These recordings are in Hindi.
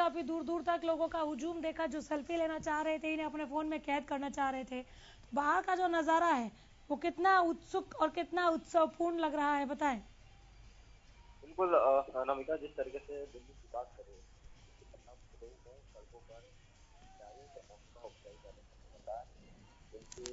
काफी दूर दूर तक लोगों का हुजूम देखा जो सेल्फी लेना चाह रहे थे, इन्हें अपने फोन में कैद करना चाह रहे थे। बाहर का जो नज़ारा है वो कितना उत्सुक और कितना उत्सवपूर्ण लग रहा है, बताएं। बिल्कुल अनामिका, जिस तरीके से दिल्ली की बात करें, लोग हैं सड़कों पर खिलाड़ियों का हौसला अफजाई करने बताया उनके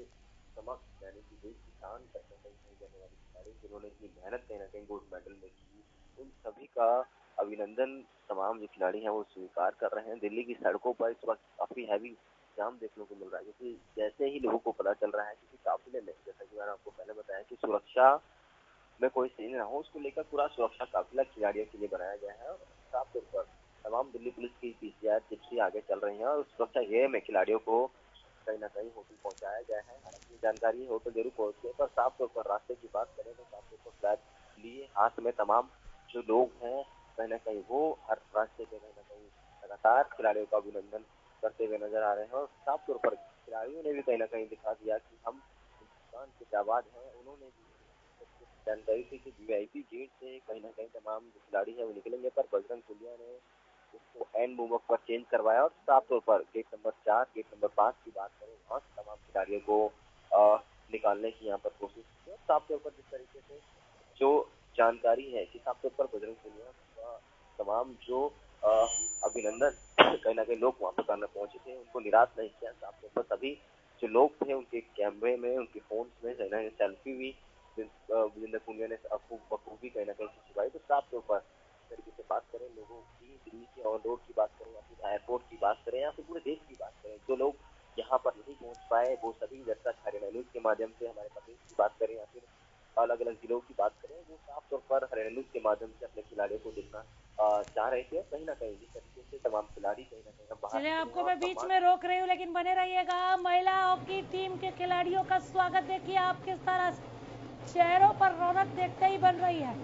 समक्ष, यानी कि देश की शान करने कहीं जाने वाले खिलाड़ी जिन्होंने इतनी मेहनत कहीं ना कहीं गोल्ड मेडल में की, उन सभी का अभिनंदन तमाम जो खिलाड़ी हैं वो स्वीकार कर रहे हैं। दिल्ली की सड़कों पर इस वक्त काफी हैवी जाम देखने को मिल रहा है, क्योंकि जैसे ही लोगों को पता चल रहा है कि काफिले में, जैसा कि मैंने आपको पहले बताया कि सुरक्षा में कोई सीन ना हो, उसको लेकर पूरा सुरक्षा काफिला खिलाड़ियों के लिए बनाया गया है। और साफ तौर पर तमाम दिल्ली पुलिस की पीसीआर जिप्सी आगे चल रही है और सुरक्षा ये में खिलाड़ियों को कहीं ना कहीं होटल पहुंचाया गया है। हालांकि जानकारी होटल जरूर पहुंचे, पर साफ तौर पर रास्ते की बात करें तो साफ तौर पर फ्लैग लिए हाथ में तमाम जो लोग हैं कहीं ना कहीं वो हर रास्ते पे कहीं ना कहीं लगातार खिलाड़ियों का अभिनंदन करते हुए नजर आ रहे हैं। और साफ तौर पर खिलाड़ियों ने भी कहीं ना कहीं दिखा दिया कि हम हिंदुस्तान के जाबाज हैं। उन्होंने भी जानकारी थी कि वीआईपी गेट से कहीं ना कहीं तमाम जो खिलाड़ी है वो निकलेंगे, पर बजरंग पुनिया ने उसको एंड मूवमेंट पर चेंज करवाया और साफ तौर पर गेट नंबर 4, गेट नंबर 5 की बात करें, वहाँ तमाम खिलाड़ियों को निकालने की यहाँ पर कोशिश की। और साफ तौर पर जिस तरीके से जो जानकारी है कि साफ तौर पर बजरंग पुनिया का तमाम जो अभिनंदन कहीं ना कहीं लोग वहाँ पर करने पहुंचे थे, उनको निराश नहीं किया। साफ तौर पर सभी जो लोग थे उनके कैमरे में, उनके फोन में कहीं ना कहीं सेल्फी भी विजेंद्र पुनिया ने बखूबी कहीं ना कहीं खिंचवाई। तो साफ तौर पर तरीके से बात करें लोगों की, दिल्ली के ऑन रोड की बात करें या फिर एयरपोर्ट की बात करें या फिर पूरे देश की बात करें, जो लोग यहाँ पर नहीं पहुंच पाए वो सभी, जब तक हरियाणा न्यूज के माध्यम से हमारे प्रदेश की बात करें या फिर अलग अलग जिलों की बात करें, वो साफ तौर पर हरियाणा न्यूज के माध्यम से अपने खिलाड़ियों को देखना चाह रहे थे। कहीं ना कहीं जिस तरीके से तमाम खिलाड़ी कहीं ना कहीं बाहर चलिए, निकले हैं आपको और मैं बीच सम्मान। में रोक रही हूँ लेकिन बने रहिएगा। महिला हॉकी टीम के खिलाड़ियों का स्वागत देखिए आप किस तरह से चेहरों पर रौनक देखते ही बन रही है।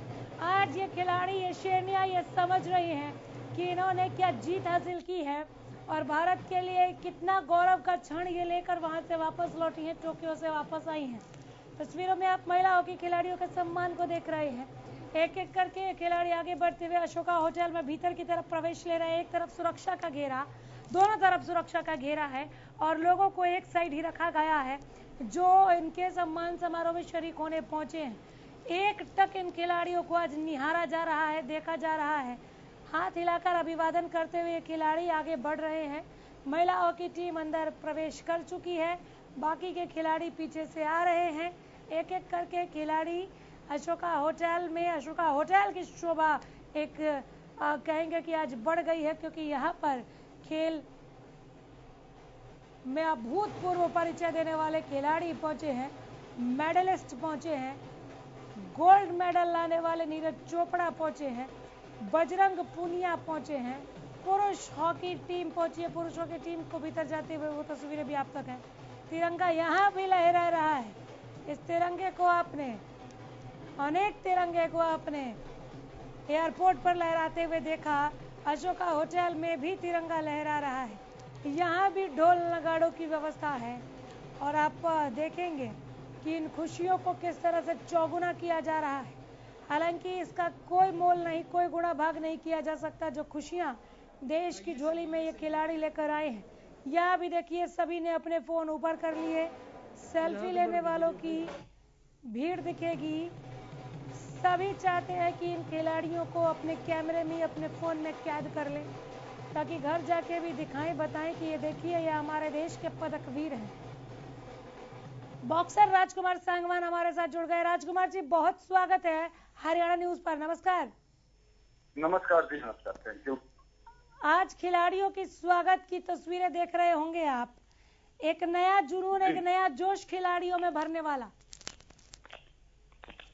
आज ये खिलाड़ी, ये शेरनिया ये समझ रही हैं कि इन्होंने क्या जीत हासिल की है और भारत के लिए कितना गौरव का क्षण ये लेकर वहां से वापस लौटी हैं, टोक्यो से वापस आई हैं। तस्वीरों में आप महिला हॉकी खिलाड़ियों के सम्मान को देख रहे हैं। एक एक करके खिलाड़ी आगे बढ़ते हुए अशोका होटल में भीतर की तरफ प्रवेश ले रहे हैं। एक तरफ सुरक्षा का घेरा, दोनों तरफ सुरक्षा का घेरा है और लोगों को एक साइड ही रखा गया है जो इनके सम्मान समारोह में शरीक होने पहुंचे हैं। एक टक इन खिलाड़ियों को आज निहारा जा रहा है, देखा जा रहा है। हाथ हिलाकर अभिवादन करते हुए खिलाड़ी आगे बढ़ रहे हैं। महिला हॉकी टीम अंदर प्रवेश कर चुकी है, बाकी के खिलाड़ी पीछे से आ रहे हैं। एक एक करके खिलाड़ी अशोका होटल में, अशोका होटल की शोभा एक कहेंगे कि आज बढ़ गई है, क्योंकि यहाँ पर खेल में अभूतपूर्व परिचय देने वाले खिलाड़ी पहुंचे हैं, मेडलिस्ट पहुंचे हैं, गोल्ड मेडल लाने वाले नीरज चोपड़ा पहुंचे हैं, बजरंग पुनिया पहुंचे हैं, पुरुष हॉकी टीम पहुंची है। पुरुष हॉकी टीम को भीतर जाते हुए वो तस्वीरें भी आप तक है। तिरंगा यहाँ भी लहरा रहा है। इस तिरंगे को आपने, अनेक तिरंगे को आपने एयरपोर्ट पर लहराते हुए देखा। अशोका होटल में भी तिरंगा लहरा रहा है। यहाँ भी ढोल नगाड़ों की व्यवस्था है और आप देखेंगे कि इन खुशियों को किस तरह से चौगुना किया जा रहा है। हालांकि इसका कोई मोल नहीं, कोई गुणा भाग नहीं किया जा सकता जो खुशियाँ देश की झोली में ये खिलाड़ी लेकर आए हैं। यहाँ भी देखिए सभी ने अपने फ़ोन ऊपर कर लिए, सेल्फी लेने वालों की भीड़ दिखेगी। सभी चाहते हैं कि इन खिलाड़ियों को अपने कैमरे में, अपने फ़ोन में कैद कर लें ताकि घर जाके भी दिखाएं, बताएं कि ये देखिए ये हमारे देश के पदक वीर हैं। बॉक्सर राजकुमार सांगवान हमारे साथ जुड़ गए। राजकुमार जी, बहुत स्वागत है हरियाणा न्यूज पर। नमस्कार। नमस्कार जी, नमस्कार, थैंक यू। आज खिलाड़ियों की स्वागत की तस्वीरें देख रहे होंगे आप। एक नया जुनून, एक नया जोश खिलाड़ियों में भरने वाला।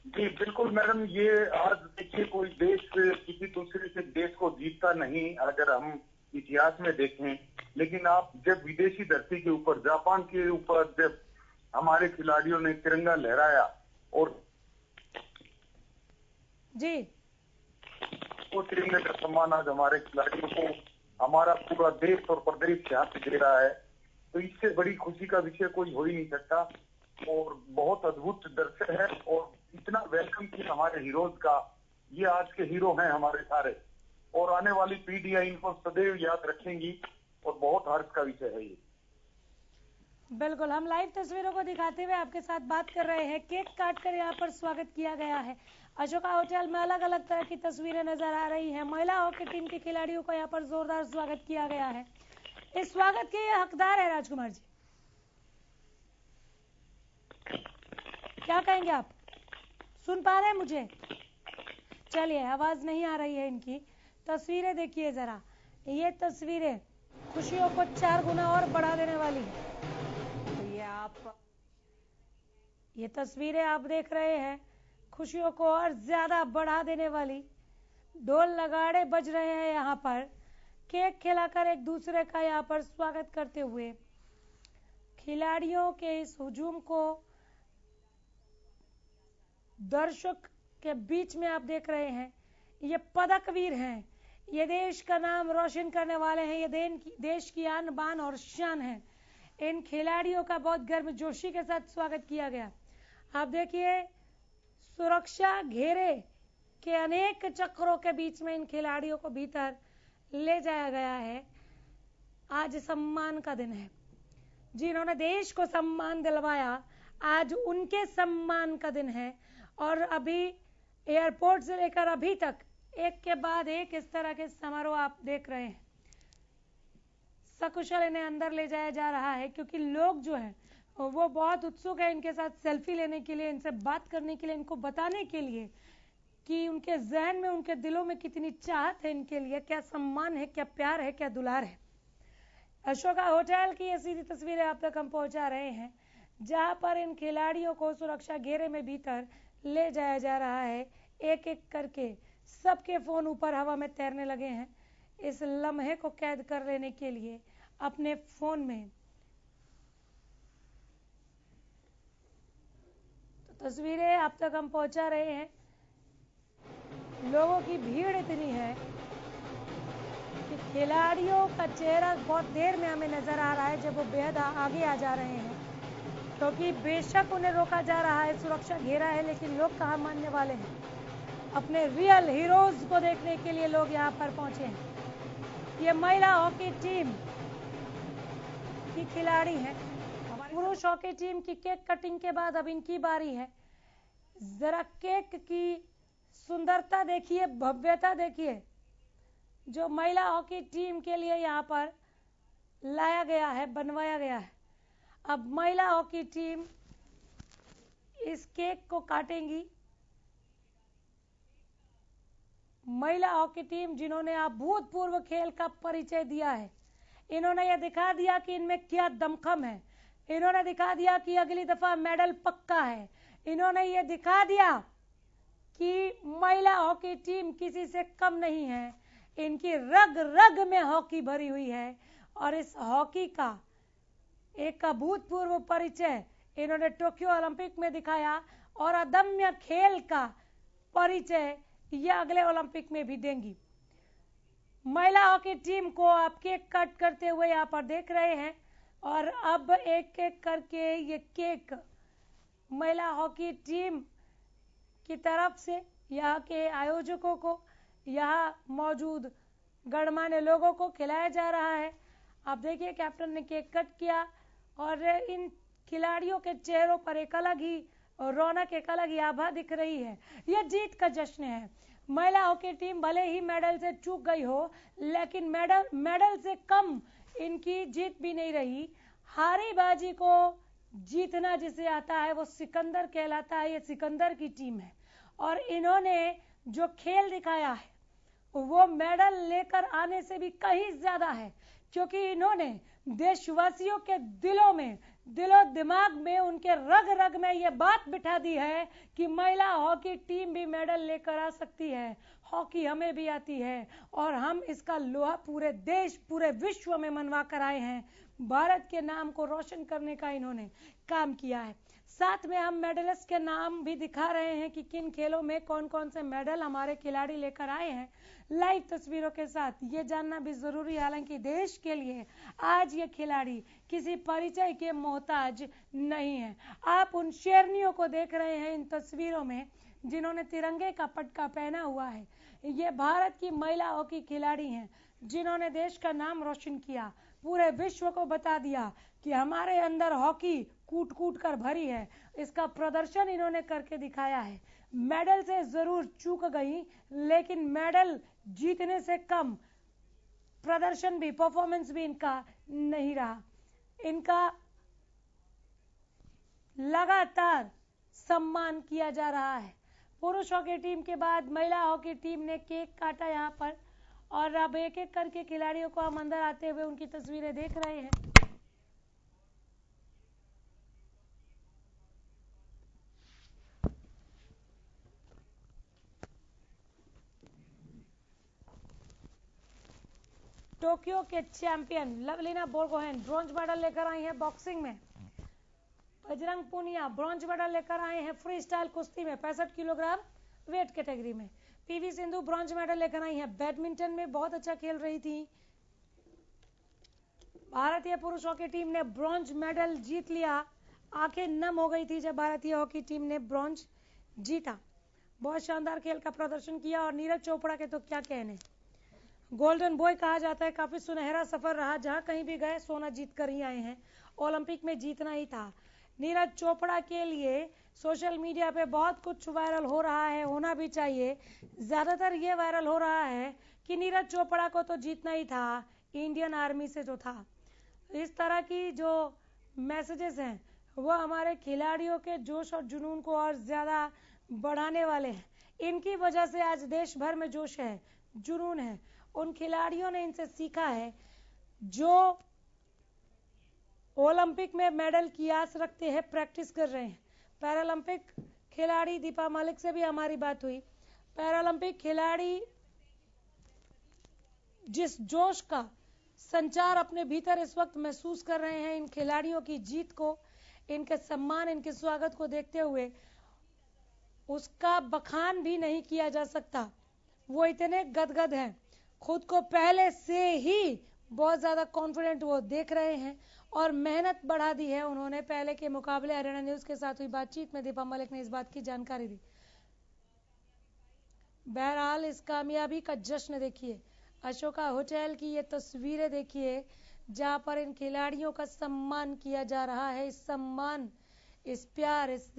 जी बिल्कुल मैडम, ये आज देखिए कोई देश किसी दूसरे से देश को जीतता नहीं अगर हम इतिहास में देखें, लेकिन आप जब विदेशी धरती के ऊपर, जापान के ऊपर जब हमारे खिलाड़ियों ने तिरंगा लहराया और जी, वो तिरंगे का सम्मान आज हमारे खिलाड़ियों को हमारा पूरा देश और प्रदेश हाथ दे रहा है, तो इससे बड़ी खुशी का विषय कोई हो ही नहीं सकता। और बहुत अद्भुत दृश्य है और इतना वेलकम किया हमारे हीरोज का। ये आज के हीरो हैं हमारे सारे और आने वाली पीढ़ियां इनको सदैव याद रखेंगी और बहुत हर्ष का विषय है ये। बिल्कुल, हम लाइव तस्वीरों को दिखाते हुए आपके साथ बात कर रहे हैं। केक काट कर यहाँ पर स्वागत किया गया है। अशोका होटल में अलग अलग तरह की तस्वीरें नजर आ रही हैं। महिला हॉकी टीम के खिलाड़ियों का यहाँ पर जोरदार स्वागत किया गया है। इस स्वागत के हकदार है राजकुमार जी, क्या कहेंगे आप? सुन पा रहे हैं मुझे? चलिए, आवाज नहीं आ रही है इनकी। तस्वीरें देखिए जरा, ये तस्वीरें खुशियों को 4 गुना और बढ़ा देने वाली है। ये तस्वीरें आप देख रहे हैं, खुशियों को और ज्यादा बढ़ा देने वाली। ढोल नगाड़े बज रहे हैं यहाँ पर, केक खिलाकर एक दूसरे का यहाँ पर स्वागत करते हुए। खिलाड़ियों के इस हुजूम को दर्शक के बीच में आप देख रहे हैं। ये पदकवीर हैं, ये देश का नाम रोशन करने वाले हैं, ये देश की आन बान और शान है। इन खिलाड़ियों का बहुत गर्मजोशी के साथ स्वागत किया गया। आप देखिए, सुरक्षा घेरे के अनेक चक्रों के बीच में इन खिलाड़ियों को भीतर ले जाया गया है। आज सम्मान का दिन है, जिन्होंने देश को सम्मान दिलवाया, आज उनके सम्मान का दिन है। और अभी एयरपोर्ट से लेकर अभी तक एक के बाद एक इस तरह के समारोह आप देख रहे हैं। सकुशल इन्हें अंदर ले जाया जा रहा है, क्योंकि लोग जो है वो बहुत उत्सुक है इनके साथ सेल्फी लेने के लिए, इनसे बात करने के लिए, इनको बताने के लिए कि उनके जहन में, उनके दिलों में कितनी चाहत है इनके लिए, क्या सम्मान है, क्या प्यार है, क्या दुलार है। अशोका होटल की ये सीधी तस्वीरें आप तक हम पहुंचा रहे हैं, जहां पर इन खिलाड़ियों को सुरक्षा घेरे में भीतर ले जाया जा रहा है। एक एक करके सबके फोन ऊपर हवा में तैरने लगे हैं, इस लम्हे को कैद कर लेने के लिए अपने फोन में। तो तस्वीरें आप तक हम पहुंचा रहे हैं। लोगों की भीड़ इतनी है कि खिलाड़ियों का चेहरा बहुत देर में हमें नजर आ रहा है, जब वो बेहद आगे आ जा रहे हैं, क्योंकि बेशक उन्हें रोका जा रहा है, सुरक्षा घेरा है, लेकिन लोग कहाँ मानने वाले हैं। अपने रियल हीरोज को देखने के लिए लोग यहाँ पर पहुंचे हैं। ये महिला हॉकी टीम की खिलाड़ी है। पुरुष हॉकी टीम की केक कटिंग के बाद अब इनकी बारी है। जरा केक की सुंदरता देखिए, भव्यता देखिए, जो महिला हॉकी टीम के लिए यहाँ पर लाया गया है, बनवाया गया है। अब महिला हॉकी टीम इस केक को काटेंगी। महिला हॉकी टीम जिन्होंने अभूतपूर्व खेल का परिचय दिया है, इन्होंने यह दिखा दिया कि इनमें क्या दमखम है, इन्होंने दिखा दिया कि अगली दफा मेडल पक्का है, इन्होंने ये दिखा दिया कि महिला हॉकी टीम किसी से कम नहीं है। इनकी रग रग में हॉकी भरी हुई है और इस हॉकी का एक अभूतपूर्व परिचय इन्होंने टोक्यो ओलंपिक में दिखाया और अदम्य खेल का परिचय यह अगले ओलंपिक में भी देंगी। महिला हॉकी टीम को आप केक कट करते हुए यहाँ पर देख रहे हैं और अब एक एक करके ये केक महिला हॉकी टीम की तरफ से यहाँ के आयोजकों को, यहाँ मौजूद गणमान्य लोगों को खिलाया जा रहा है। आप देखिए, कैप्टन ने केक कट किया और इन खिलाड़ियों के चेहरों पर एक अलग ही रौनक, एक अलग ही आभा दिख रही है। यह जीत का जश्न है। महिला हॉकी टीम भले ही मेडल से चूक गई हो, लेकिन मेडल से कम इनकी जीत भी नहीं रही। हारी बाजी को जीतना जिसे आता है वो सिकंदर कहलाता है। ये सिकंदर की टीम है और इन्होंने जो खेल दिखाया है वो मेडल लेकर आने से भी कहीं ज्यादा है, क्योंकि इन्होंने देशवासियों के दिलों में, दिलो दिमाग में, उनके रग रग में ये बात बिठा दी है कि महिला हॉकी टीम भी मेडल लेकर आ सकती है, हॉकी हमें भी आती है और हम इसका लोहा पूरे देश, पूरे विश्व में मनवा कर आए हैं। भारत के नाम को रोशन करने का इन्होंने काम किया है। साथ में हम मेडलिस्ट के नाम भी दिखा रहे हैं कि किन खेलों में कौन कौन से मेडल हमारे खिलाड़ी लेकर आए हैं, लाइव तस्वीरों के साथ। ये जानना भी जरूरी है, हालांकि देश के लिए आज ये खिलाड़ी किसी परिचय के मोहताज नहीं है। आप उन शेरनियों को देख रहे हैं इन तस्वीरों में, जिन्होंने तिरंगे का पटका पहना हुआ है। ये भारत की महिला हॉकी खिलाड़ी हैं जिन्होंने देश का नाम रोशन किया, पूरे विश्व को बता दिया कि हमारे अंदर हॉकी कूट कूट कर भरी है। इसका प्रदर्शन इन्होंने करके दिखाया है। मेडल से जरूर चूक गई, लेकिन मेडल जीतने से कम प्रदर्शन भी, परफॉर्मेंस भी इनका नहीं रहा। इनका लगातार सम्मान किया जा रहा है। पुरुष हॉकी टीम के बाद महिला हॉकी टीम ने केक काटा यहाँ पर, और अब एक एक करके खिलाड़ियों को हम अंदर आते हुए उनकी तस्वीरें देख रहे हैं। टोक्यो के champion Lovlina Borgohain bronze medal लेकर आई हैं बॉक्सिंग में। बजरंग पूनिया ब्रॉन्ज मेडल लेकर आए हैं फ्री स्टाइल कुश्ती में 65 किलोग्राम वेट कैटेगरी में। पीवी सिंधु ब्रॉन्ज मेडल लेकर आई हैं बैडमिंटन में, बहुत अच्छा खेल रही थी। भारतीय पुरुष हॉकी टीम ने ब्रॉन्ज मेडल जीत लिया। आंखें नम हो गई थी जब भारतीय हॉकी टीम ने ब्रॉन्ज जीता। बहुत शानदार खेल का प्रदर्शन किया, और नीरज चोपड़ा के तो क्या कहने, गोल्डन बॉय कहा जाता है। काफी सुनहरा सफर रहा, जहां कहीं भी गए सोना जीत कर ही आए हैं। ओलंपिक में जीतना ही था। नीरज चोपड़ा के लिए सोशल मीडिया पे बहुत कुछ वायरल हो रहा है, होना भी चाहिए। ज्यादातर ये वायरल हो रहा है कि नीरज चोपड़ा को तो जीतना ही था, इंडियन आर्मी से जो था। इस तरह की जो मैसेजेस हैं वो हमारे खिलाड़ियों के जोश और जुनून को और ज्यादा बढ़ाने वाले हैं। इनकी वजह से आज देश भर में जोश है, जुनून है। उन खिलाड़ियों ने इनसे सीखा है जो ओलंपिक में मेडल की आस रखते हैं, प्रैक्टिस कर रहे हैं। पैरालंपिक खिलाड़ी दीपा मलिक से भी हमारी बात हुई। पैरालंपिक खिलाड़ी जिस जोश का संचार अपने भीतर इस वक्त महसूस कर रहे हैं, इन खिलाड़ियों की जीत को, इनके सम्मान, इनके स्वागत को देखते हुए उसका बखान भी नहीं किया जा सकता। वो इतने गदगद हैं, खुद को पहले से ही बहुत ज्यादा कॉन्फिडेंट वो देख रहे हैं, और मेहनत बढ़ा दी है उन्होंने पहले के मुकाबले। हरियाणा न्यूज के साथ हुई बातचीत में दीपा मलिक ने इस बात की जानकारी दी। बहरहाल इस कामयाबी का जश्न देखिए, अशोका होटल की ये तस्वीरें देखिए, जहां पर इन खिलाड़ियों का सम्मान किया जा रहा है। इस सम्मान, इस प्यार, इस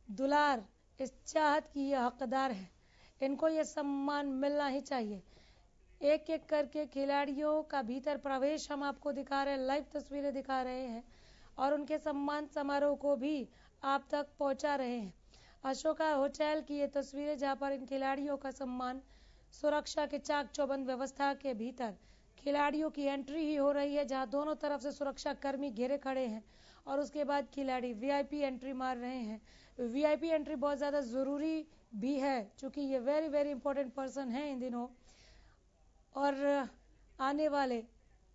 दुलार, इस चाहत की ये हकदार है। इनको ये सम्मान मिलना ही चाहिए। एक एक करके खिलाड़ियों का भीतर प्रवेश हम आपको दिखा रहे हैं, लाइव तस्वीरें दिखा रहे हैं, और उनके सम्मान समारोह को भी आप तक पहुंचा रहे हैं। अशोका होटल की ये तस्वीरें, जहां पर इन खिलाड़ियों का सम्मान, सुरक्षा के चाक चौबंद व्यवस्था के भीतर खिलाड़ियों की एंट्री ही हो रही है, जहां दोनों तरफ से सुरक्षा कर्मी घेरे खड़े हैं, और उसके बाद खिलाड़ी वीआईपी एंट्री मार रहे हैं। वीआईपी एंट्री बहुत ज्यादा जरूरी भी है, क्योंकि ये वेरी वेरी इंपॉर्टेंट पर्सन है इन दिनों और आने वाले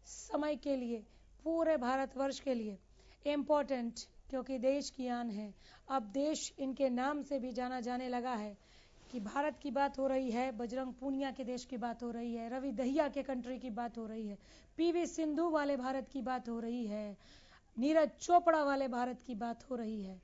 समय के लिए, पूरे भारतवर्ष के लिए इम्पोर्टेंट, क्योंकि देश की आन है। अब देश इनके नाम से भी जाना जाने लगा है कि भारत की बात हो रही है, बजरंग पूनिया के देश की बात हो रही है, रवि दहिया के कंट्री की बात हो रही है, पीवी सिंधु वाले भारत की बात हो रही है, नीरज चोपड़ा वाले भारत की बात हो रही है।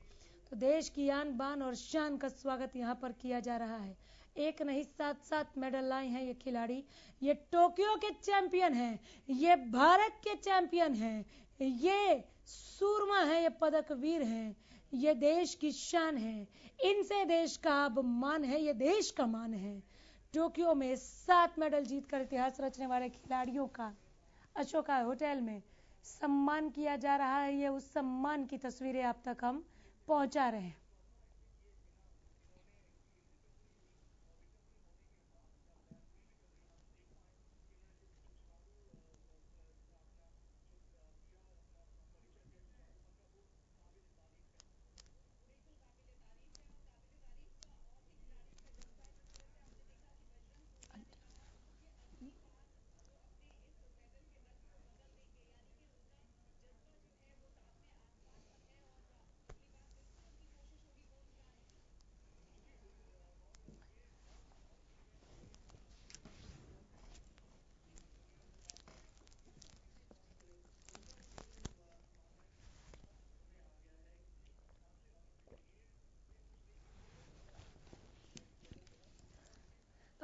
तो देश की आन बान और शान का स्वागत यहाँ पर किया जा रहा है। एक नहीं, 7-7 मेडल लाए हैं ये खिलाड़ी। ये टोक्यो के चैंपियन हैं, ये भारत के चैंपियन हैं, ये सूरमा है, ये पदक वीर हैं, ये देश की शान है। इनसे देश का अब मान है, ये देश का मान है। टोक्यो में 7 मेडल जीतकर इतिहास रचने वाले खिलाड़ियों का अशोका होटल में सम्मान किया जा रहा है। ये उस सम्मान की तस्वीरें आप तक हम पहुंचा रहे हैं।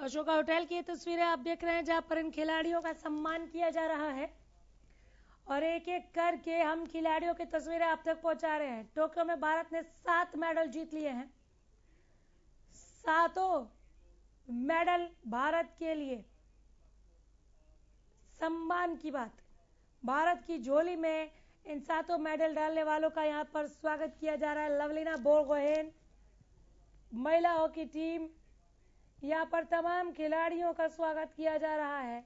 अशोका होटल की ये तस्वीरें आप देख रहे हैं जहां पर इन खिलाड़ियों का सम्मान किया जा रहा है और एक एक करके हम खिलाड़ियों की तस्वीरें आप तक पहुंचा रहे हैं। टोक्यो में भारत ने 7 मेडल जीत लिए हैं। 7 मेडल भारत के लिए सम्मान की बात। भारत की झोली में इन 7 मेडल डालने वालों का यहां पर स्वागत किया जा रहा है। लवलीना बोरगोहेन महिला हॉकी टीम, यहाँ पर तमाम खिलाड़ियों का स्वागत किया जा रहा है।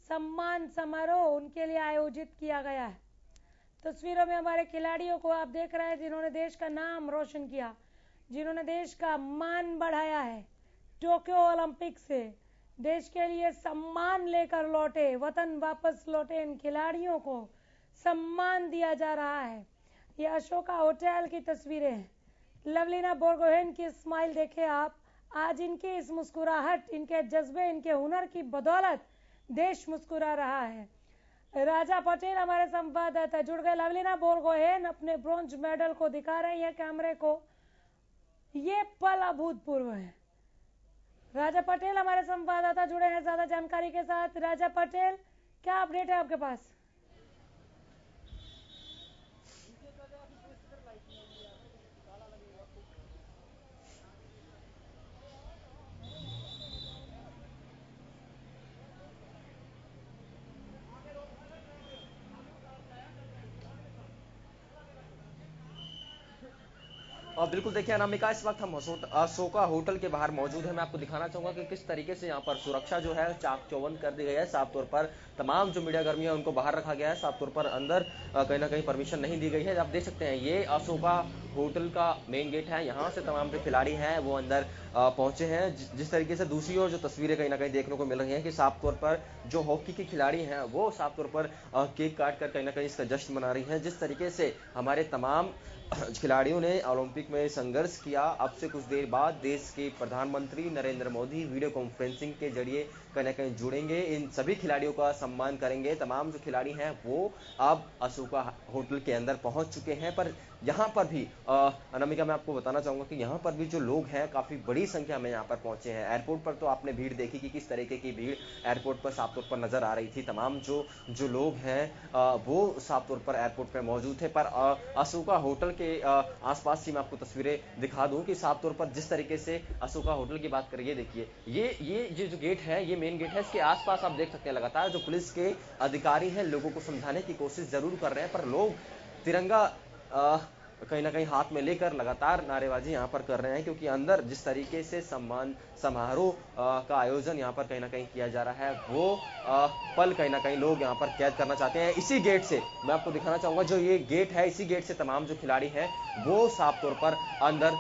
सम्मान समारोह उनके लिए आयोजित किया गया है। तस्वीरों में हमारे खिलाड़ियों को आप देख रहे हैं जिन्होंने देश का नाम रोशन किया, जिन्होंने देश का मान बढ़ाया है। टोक्यो ओलंपिक से देश के लिए सम्मान लेकर लौटे, वतन वापस लौटे इन खिलाड़ियों को सम्मान दिया जा रहा है। ये अशोका होटल की तस्वीरें हैं। लवलीना बोरगोहेन की स्माइल देखें आप। आज इनकी इस मुस्कुराहट, इनके जज्बे, इनके हुनर की बदौलत देश मुस्कुरा रहा है। राजा पटेल हमारे संवाददाता जुड़ गए। लवलीना बोरगोहेन अपने ब्रॉन्ज मेडल को दिखा रही है कैमरे को। ये पल अभूतपूर्व है। राजा पटेल हमारे संवाददाता जुड़े हैं ज्यादा जानकारी के साथ। राजा पटेल, क्या अपडेट है आपके पास? और बिल्कुल देखिए अनामिका, इस वक्त हम अशोका होटल के बाहर मौजूद है। मैं आपको दिखाना चाहूंगा कि किस तरीके से यहाँ पर सुरक्षा जो है चाक चौबंद कर दी गई है। साफ तौर पर तमाम जो मीडिया कर्मी है उनको बाहर रखा गया है। साफ तौर पर अंदर कहीं ना कहीं परमिशन नहीं दी गई है। आप देख सकते हैं ये अशोका होटल का मेन गेट है। यहाँ से तमाम जो खिलाड़ी हैं वो अंदर पहुंचे हैं। जिस तरीके से दूसरी ओर जो तस्वीरें कहीं ना कहीं देखने को मिल रही हैं कि साफ तौर पर जो हॉकी के खिलाड़ी हैं वो साफ तौर पर केक काट कर कहीं ना कहीं इसका जश्न मना रही हैं। जिस तरीके से हमारे तमाम खिलाड़ियों ने ओलंपिक में संघर्ष किया, अब से कुछ देर बाद देश के प्रधानमंत्री नरेंद्र मोदी वीडियो कॉन्फ्रेंसिंग के जरिए कहीं ना कहीं जुड़ेंगे, इन सभी खिलाड़ियों का सम्मान करेंगे। तमाम जो खिलाड़ी हैं वो अब अशोका होटल के अंदर पहुंच चुके हैं। पर यहाँ पर भी अनामिका, मैं आपको बताना चाहूंगा कि यहाँ पर भी जो लोग हैं काफी बड़ी संख्या में यहाँ पर पहुंचे हैं। एयरपोर्ट पर तो आपने भीड़ देखी कि किस तरीके की भीड़ एयरपोर्ट पर साफ तौर पर नजर आ रही थी। तमाम जो लोग हैं वो साफ तौर पर एयरपोर्ट पर मौजूद थे। पर अशोका होटल के आसपास की मैं आपको तस्वीरें दिखा दूं कि साफ तौर पर जिस तरीके से अशोका होटल की बात करिए, देखिए ये जो गेट है ये मेन गेट है। इसके आसपास आप देख सकते हैं लगातार जो पुलिस के अधिकारी हैं लोगों को समझाने की कोशिश जरूर कर रहे हैं, पर लोग तिरंगा कहीं ना कहीं हाथ में लेकर लगातार नारेबाजी यहाँ पर कर रहे हैं, क्योंकि अंदर जिस तरीके से सम्मान समारोह का आयोजन यहाँ पर कहीं ना कहीं किया जा रहा है वो पल कहीं ना कहीं लोग यहाँ पर कैद करना चाहते हैं। इसी गेट से मैं आपको दिखाना चाहूंगा, जो ये गेट है इसी गेट से तमाम जो खिलाड़ी हैं वो साफ तौर पर अंदर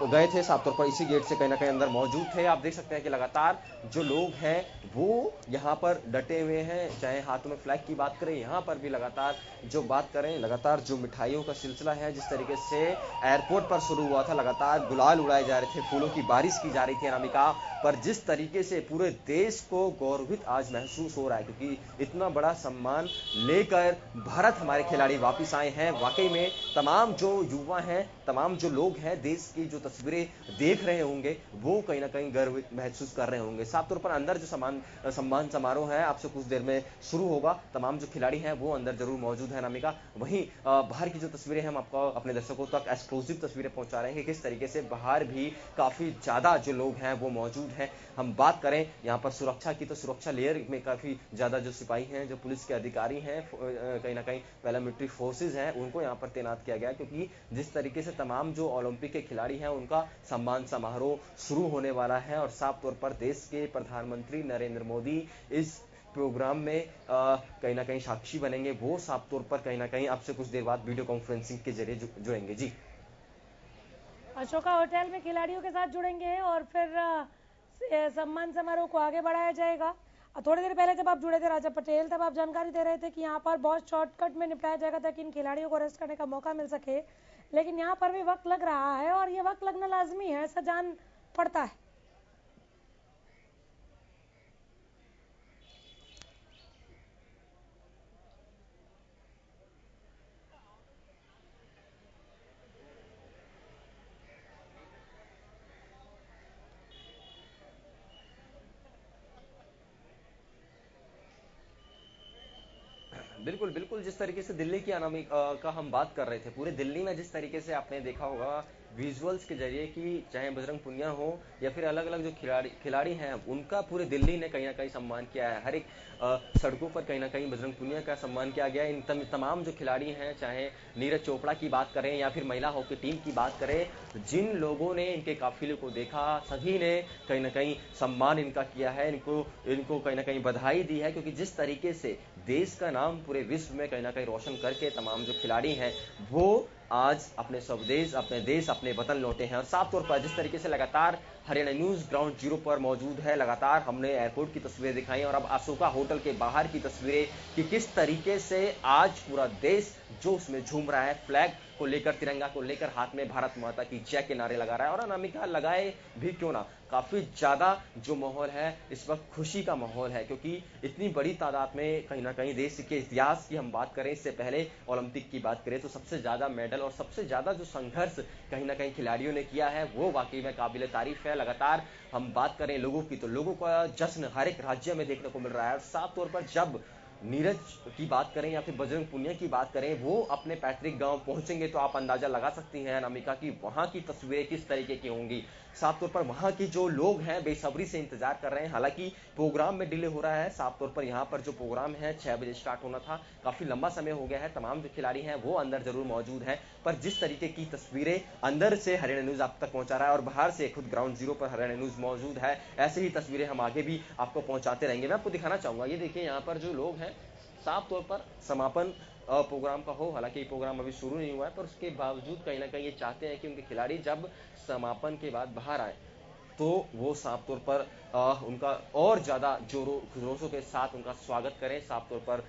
गए थे। साफ तौर पर इसी गेट से कहीं ना कहीं अंदर मौजूद थे। आप देख सकते हैं कि लगातार जो लोग हैं वो यहाँ पर डटे हुए हैं। चाहे हाथों में फ्लैग की बात करें, यहाँ पर भी लगातार जो बात करें, लगातार जो मिठाइयों का सिलसिला है, जिस तरीके से एयरपोर्ट पर शुरू हुआ था, लगातार गुलाल उड़ाए जा रहे थे, फूलों की बारिश की जा रही थी अनामिका, पर जिस तरीके से पूरे देश को गौरवित आज महसूस हो रहा है, क्योंकि इतना बड़ा सम्मान लेकर भारत हमारे खिलाड़ी वापस आए हैं। वाकई में तमाम जो युवा हैं, तमाम जो लोग हैं, देश की जो तस्वीरें देख रहे होंगे वो कहीं ना कहीं गर्व महसूस कर रहे होंगे। साफ तौर पर अंदर जो सम्मान समारोह है आपसे कुछ देर में शुरू होगा। तमाम जो खिलाड़ी हैं वो अंदर जरूर मौजूद है अनामिका। वहीं बाहर की जो तस्वीरें हम आपको अपने दर्शकों तक एक्सक्लूसिव तस्वीरें पहुंचा रहे हैं कि किस तरीके से बाहर भी काफी ज्यादा जो लोग हैं वो मौजूद हैं। हम बात करें यहाँ पर सुरक्षा की, तो सुरक्षा लेयर में काफी ज्यादा जो सिपाही हैं, जो पुलिस के अधिकारी हैं, कहीं ना कहीं पैरामिलिट्री फोर्सेज हैं, उनको यहाँ पर तैनात किया गया है, क्योंकि जिस तरीके से तमाम जो ओलंपिक के खिलाड़ी हैं उनका सम्मान समारोह शुरू होने वाला है और साफ तौर पर देश के प्रधानमंत्री नरेंद्र मोदी इस प्रोग्राम में कहीं ना कहीं साक्षी बनेंगे। वो साफ तौर पर कहीं ना कहीं आपसे कुछ देर बाद वीडियो कॉन्फ्रेंसिंग के जरिए जुड़ेंगे। जी, अशोका होटल में खिलाड़ियों के साथ जुड़ेंगे और फिर सम्मान समारोह को आगे बढ़ाया जाएगा। थोड़ी देर पहले जब आप जुड़े थे राजा पटेल, तब आप जानकारी दे रहे थे कि यहाँ पर बहुत शॉर्टकट में निपटाया जाएगा ताकि इन खिलाड़ियों को रेस्ट करने का मौका मिल सके, लेकिन यहाँ पर भी वक्त लग रहा है और ये वक्त लगना लाजमी है, ऐसा जान पड़ता है। बिल्कुल, बिल्कुल, जिस तरीके से दिल्ली की का हम बात कर रहे थे, पूरे दिल्ली में जिस तरीके से आपने देखा होगा विजुअल्स के ज़रिए कि चाहे बजरंग पुनिया हो या फिर अलग-अलग जो खिलाड़ी हैं, उनका पूरे दिल्ली ने कहीं न कहीं सम्मान किया है। हर एक सड़कों पर कहीं न कहीं बजरंग पुनिया का सम्मान किया गया है। इन तमाम जो खिलाड़ी हैं, चाहे नीरज चोपड़ा की बात करें या फिर महिला हॉकी टीम की बात करें, जिन लोगों ने इनके काफ़िले को देखा, सभी ने कहीं न कहीं सम्मान इनका किया है, इनको इनको कहीं न कहीं बधाई दी है, क्योंकि जिस तरीके से देश का नाम पूरे विश्व में कहीं न कहीं रोशन करके तमाम जो खिलाड़ी हैं, वो आज अपने स्वदेश, अपने देश, अपने वतन लौटे हैं। और साफ तौर पर जिस तरीके से लगातार हरियाणा न्यूज़ ग्राउंड जीरो पर मौजूद है, लगातार हमने एयरपोर्ट की तस्वीरें दिखाई और अब अशोका होटल के बाहर की तस्वीरें कि किस तरीके से आज पूरा देश जोश में झूम रहा है, फ्लैग को लेकर, तिरंगा को लेकर, हाथ में भारत माता की जय के नारे लगा रहा है। और अनामिका, लगाए भी क्यों ना, काफ़ी ज़्यादा जो माहौल है इस वक्त खुशी का माहौल है, क्योंकि इतनी बड़ी तादाद में कहीं ना कहीं देश के इतिहास की हम बात करें, इससे पहले ओलंपिक की बात करें तो सबसे ज़्यादा मेडल और सबसे ज़्यादा जो संघर्ष कहीं ना कहीं खिलाड़ियों ने किया है वो वाकई में काबिल तारीफ है। लगातार हम बात करें लोगों की तो लोगों का जश्न हर एक राज्य में देखने को मिल रहा है। और साफ तौर पर जब नीरज की बात करें या फिर बजरंग पुनिया की बात करें, वो अपने पैतृक गांव पहुंचेंगे तो आप अंदाजा लगा सकती हैं अनामिका की वहां की तस्वीरें किस तरीके की होंगी। साफ तौर पर वहां के जो लोग हैं बेसब्री से इंतजार कर रहे हैं। हालांकि प्रोग्राम में डिले हो रहा है, साफ तौर पर यहां पर जो प्रोग्राम है 6 बजे स्टार्ट होना था, काफी लंबा समय हो गया है। तमाम जो खिलाड़ी हैं वो अंदर जरूर मौजूद हैं, पर जिस तरीके की तस्वीरें अंदर से हरियाणा न्यूज आप तक पहुंचा रहा है और बाहर से खुद ग्राउंड जीरो पर हरियाणा न्यूज मौजूद है, ऐसे ही तस्वीरें हम आगे भी आपको पहुंचाते रहेंगे। मैं आपको दिखाना चाहूंगा, ये देखिए यहाँ पर जो लोग हैं, साफ तौर पर समापन प्रोग्राम का हो, हालांकि प्रोग्राम अभी शुरू नहीं हुआ है, पर उसके बावजूद कहीं ना कहीं ये चाहते हैं कि उनके खिलाड़ी जब समापन के बाद बाहर आए तो वो साफ तौर पर उनका और ज़्यादा जोरों खरोशों के साथ उनका स्वागत करें, साफ तौर पर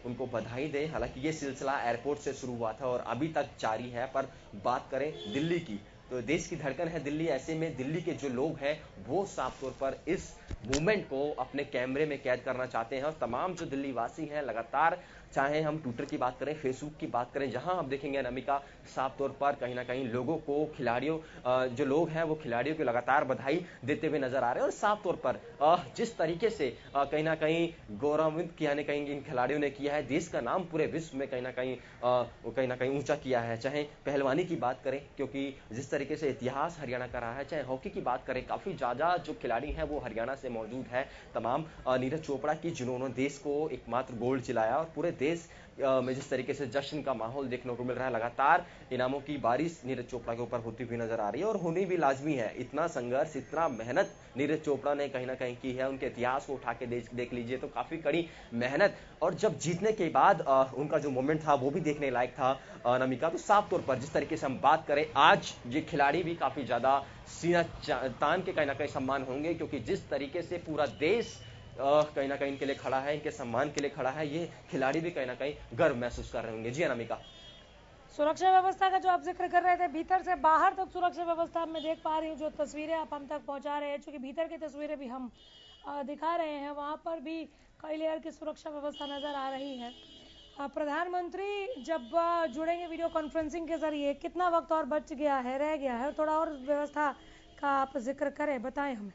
उनको बधाई दें। हालांकि ये सिलसिला एयरपोर्ट से शुरू हुआ था और अभी तक जारी है। पर बात करें दिल्ली की, तो देश की धड़कन है दिल्ली, ऐसे में दिल्ली के जो लोग हैं वो साफ तौर पर इस मूवमेंट को अपने कैमरे में कैद करना चाहते हैं। और तमाम जो दिल्ली वासी हैं लगातार, चाहे हम ट्विटर की बात करें, फेसबुक की बात करें, जहां आप देखेंगे अनामिका, साफ तौर पर कहीं ना कहीं लोगों को, खिलाड़ियों, जो लोग हैं वो खिलाड़ियों को लगातार बधाई देते हुए नजर आ रहे हैं। और साफ तौर पर जिस तरीके से कहीं ना कहीं गौरवान्वित किया ने कहीं इन खिलाड़ियों ने किया है, देश का नाम पूरे विश्व में कहीं ना कहीं ऊंचा किया है। चाहे पहलवानी की बात करें, क्योंकि जिस तरीके से इतिहास हरियाणा का रहा है, चाहे हॉकी की बात करें, काफी ज्यादा जो खिलाड़ी हैं वो हरियाणा से मौजूद है। तमाम नीरज चोपड़ा की, जिन्होंने देश को एकमात्र गोल्ड दिलाया, और पूरे देश में जिस तरीके से जश्न का माहौल देखने को मिल रहा है, लगातार इनामों की बारिश नीरज चोपड़ा के ऊपर होती हुई नजर आ रही है और होनी भी लाजमी है। इतना संघर्ष, इतना मेहनत नीरज चोपड़ा ने कहीं ना कहीं की है, उनके इतिहास को उठा के देख लीजिए तो काफी कड़ी मेहनत। और जब जीतने के बाद उनका जो मोमेंट था वो भी देखने लायक था नमिका। तो साफ तौर पर जिस तरीके से हम बात करें, आज ये खिलाड़ी भी काफी ज्यादा सीना तान के कहीं ना कहीं सम्मान होंगे, क्योंकि जिस तरीके से पूरा देश कहीं ना कहीं इनके लिए खड़ा है, इनके सम्मान के लिए खड़ा है, ये खिलाड़ी भी कहीं ना कहीं गर्व महसूस कर रहे होंगे। जी अनामिका। सुरक्षा व्यवस्था का जो आप जिक्र कर रहे थे, भीतर से बाहर तक सुरक्षा व्यवस्था मैं देख पा रही हूँ, जो तस्वीरें आप हम तक पहुंचा रहे हैं, चूंकि भीतर की तस्वीरें भी हम दिखा रहे हैं, वहां पर भी कई लेयर की सुरक्षा व्यवस्था नजर आ रही है। प्रधानमंत्री जब जुड़ेंगे वीडियो कॉन्फ्रेंसिंग के जरिए, कितना वक्त और बच गया है, रह गया है, थोड़ा और व्यवस्था का आप जिक्र करें, बताएं हमें।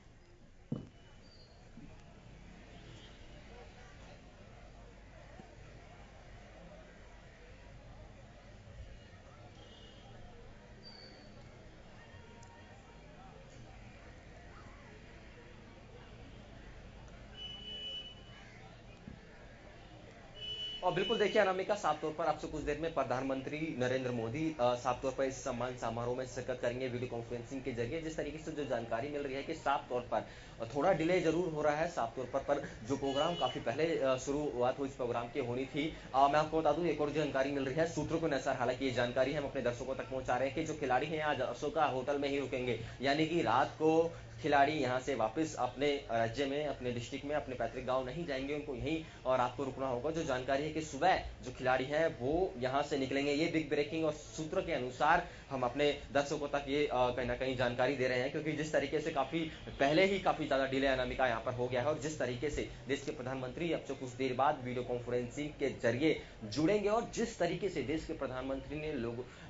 और बिल्कुल देखिए अनामिका, साफ तौर पर आपसे कुछ देर में प्रधानमंत्री नरेंद्र मोदी साफ तौर पर इस सम्मान समारोह में शिरकत करेंगे वीडियो कॉन्फ्रेंसिंग के जरिए। जिस तरीके से जो जानकारी मिल रही है कि साफ तौर पर थोड़ा डिले जरूर हो रहा है, साफ तौर पर जो प्रोग्राम काफी पहले शुरुआत हुई इस प्रोग्राम की होनी थी। मैं आपको बता दूं, एक और जानकारी मिल रही है सूत्रों के अनुसार, हालांकि ये जानकारी हम अपने दर्शकों तक पहुंचा रहे हैं कि जो खिलाड़ी हैं आज अशोका होटल में ही रुकेंगे, यानी कि रात को खिलाड़ी यहाँ से वापस अपने राज्य में, अपने डिस्ट्रिक्ट में, अपने पैतृक गांव नहीं जाएंगे, उनको यहीं और रात को रुकना होगा। जो जानकारी है कि सुबह जो खिलाड़ी हैं वो यहाँ से निकलेंगे, ये बिग ब्रेकिंग और सूत्रों के अनुसार हम अपने दर्शकों तक ये कहीं ना कहीं जानकारी दे रहे हैं, क्योंकि जिस तरीके से काफी पहले ही काफी ज्यादा डिले अनामिका यहाँ पर हो गया है और जिस तरीके से देश के प्रधानमंत्री अब से कुछ देर बाद वीडियो कॉन्फ्रेंसिंग के जरिए जुड़ेंगे और जिस तरीके से देश के प्रधानमंत्री ने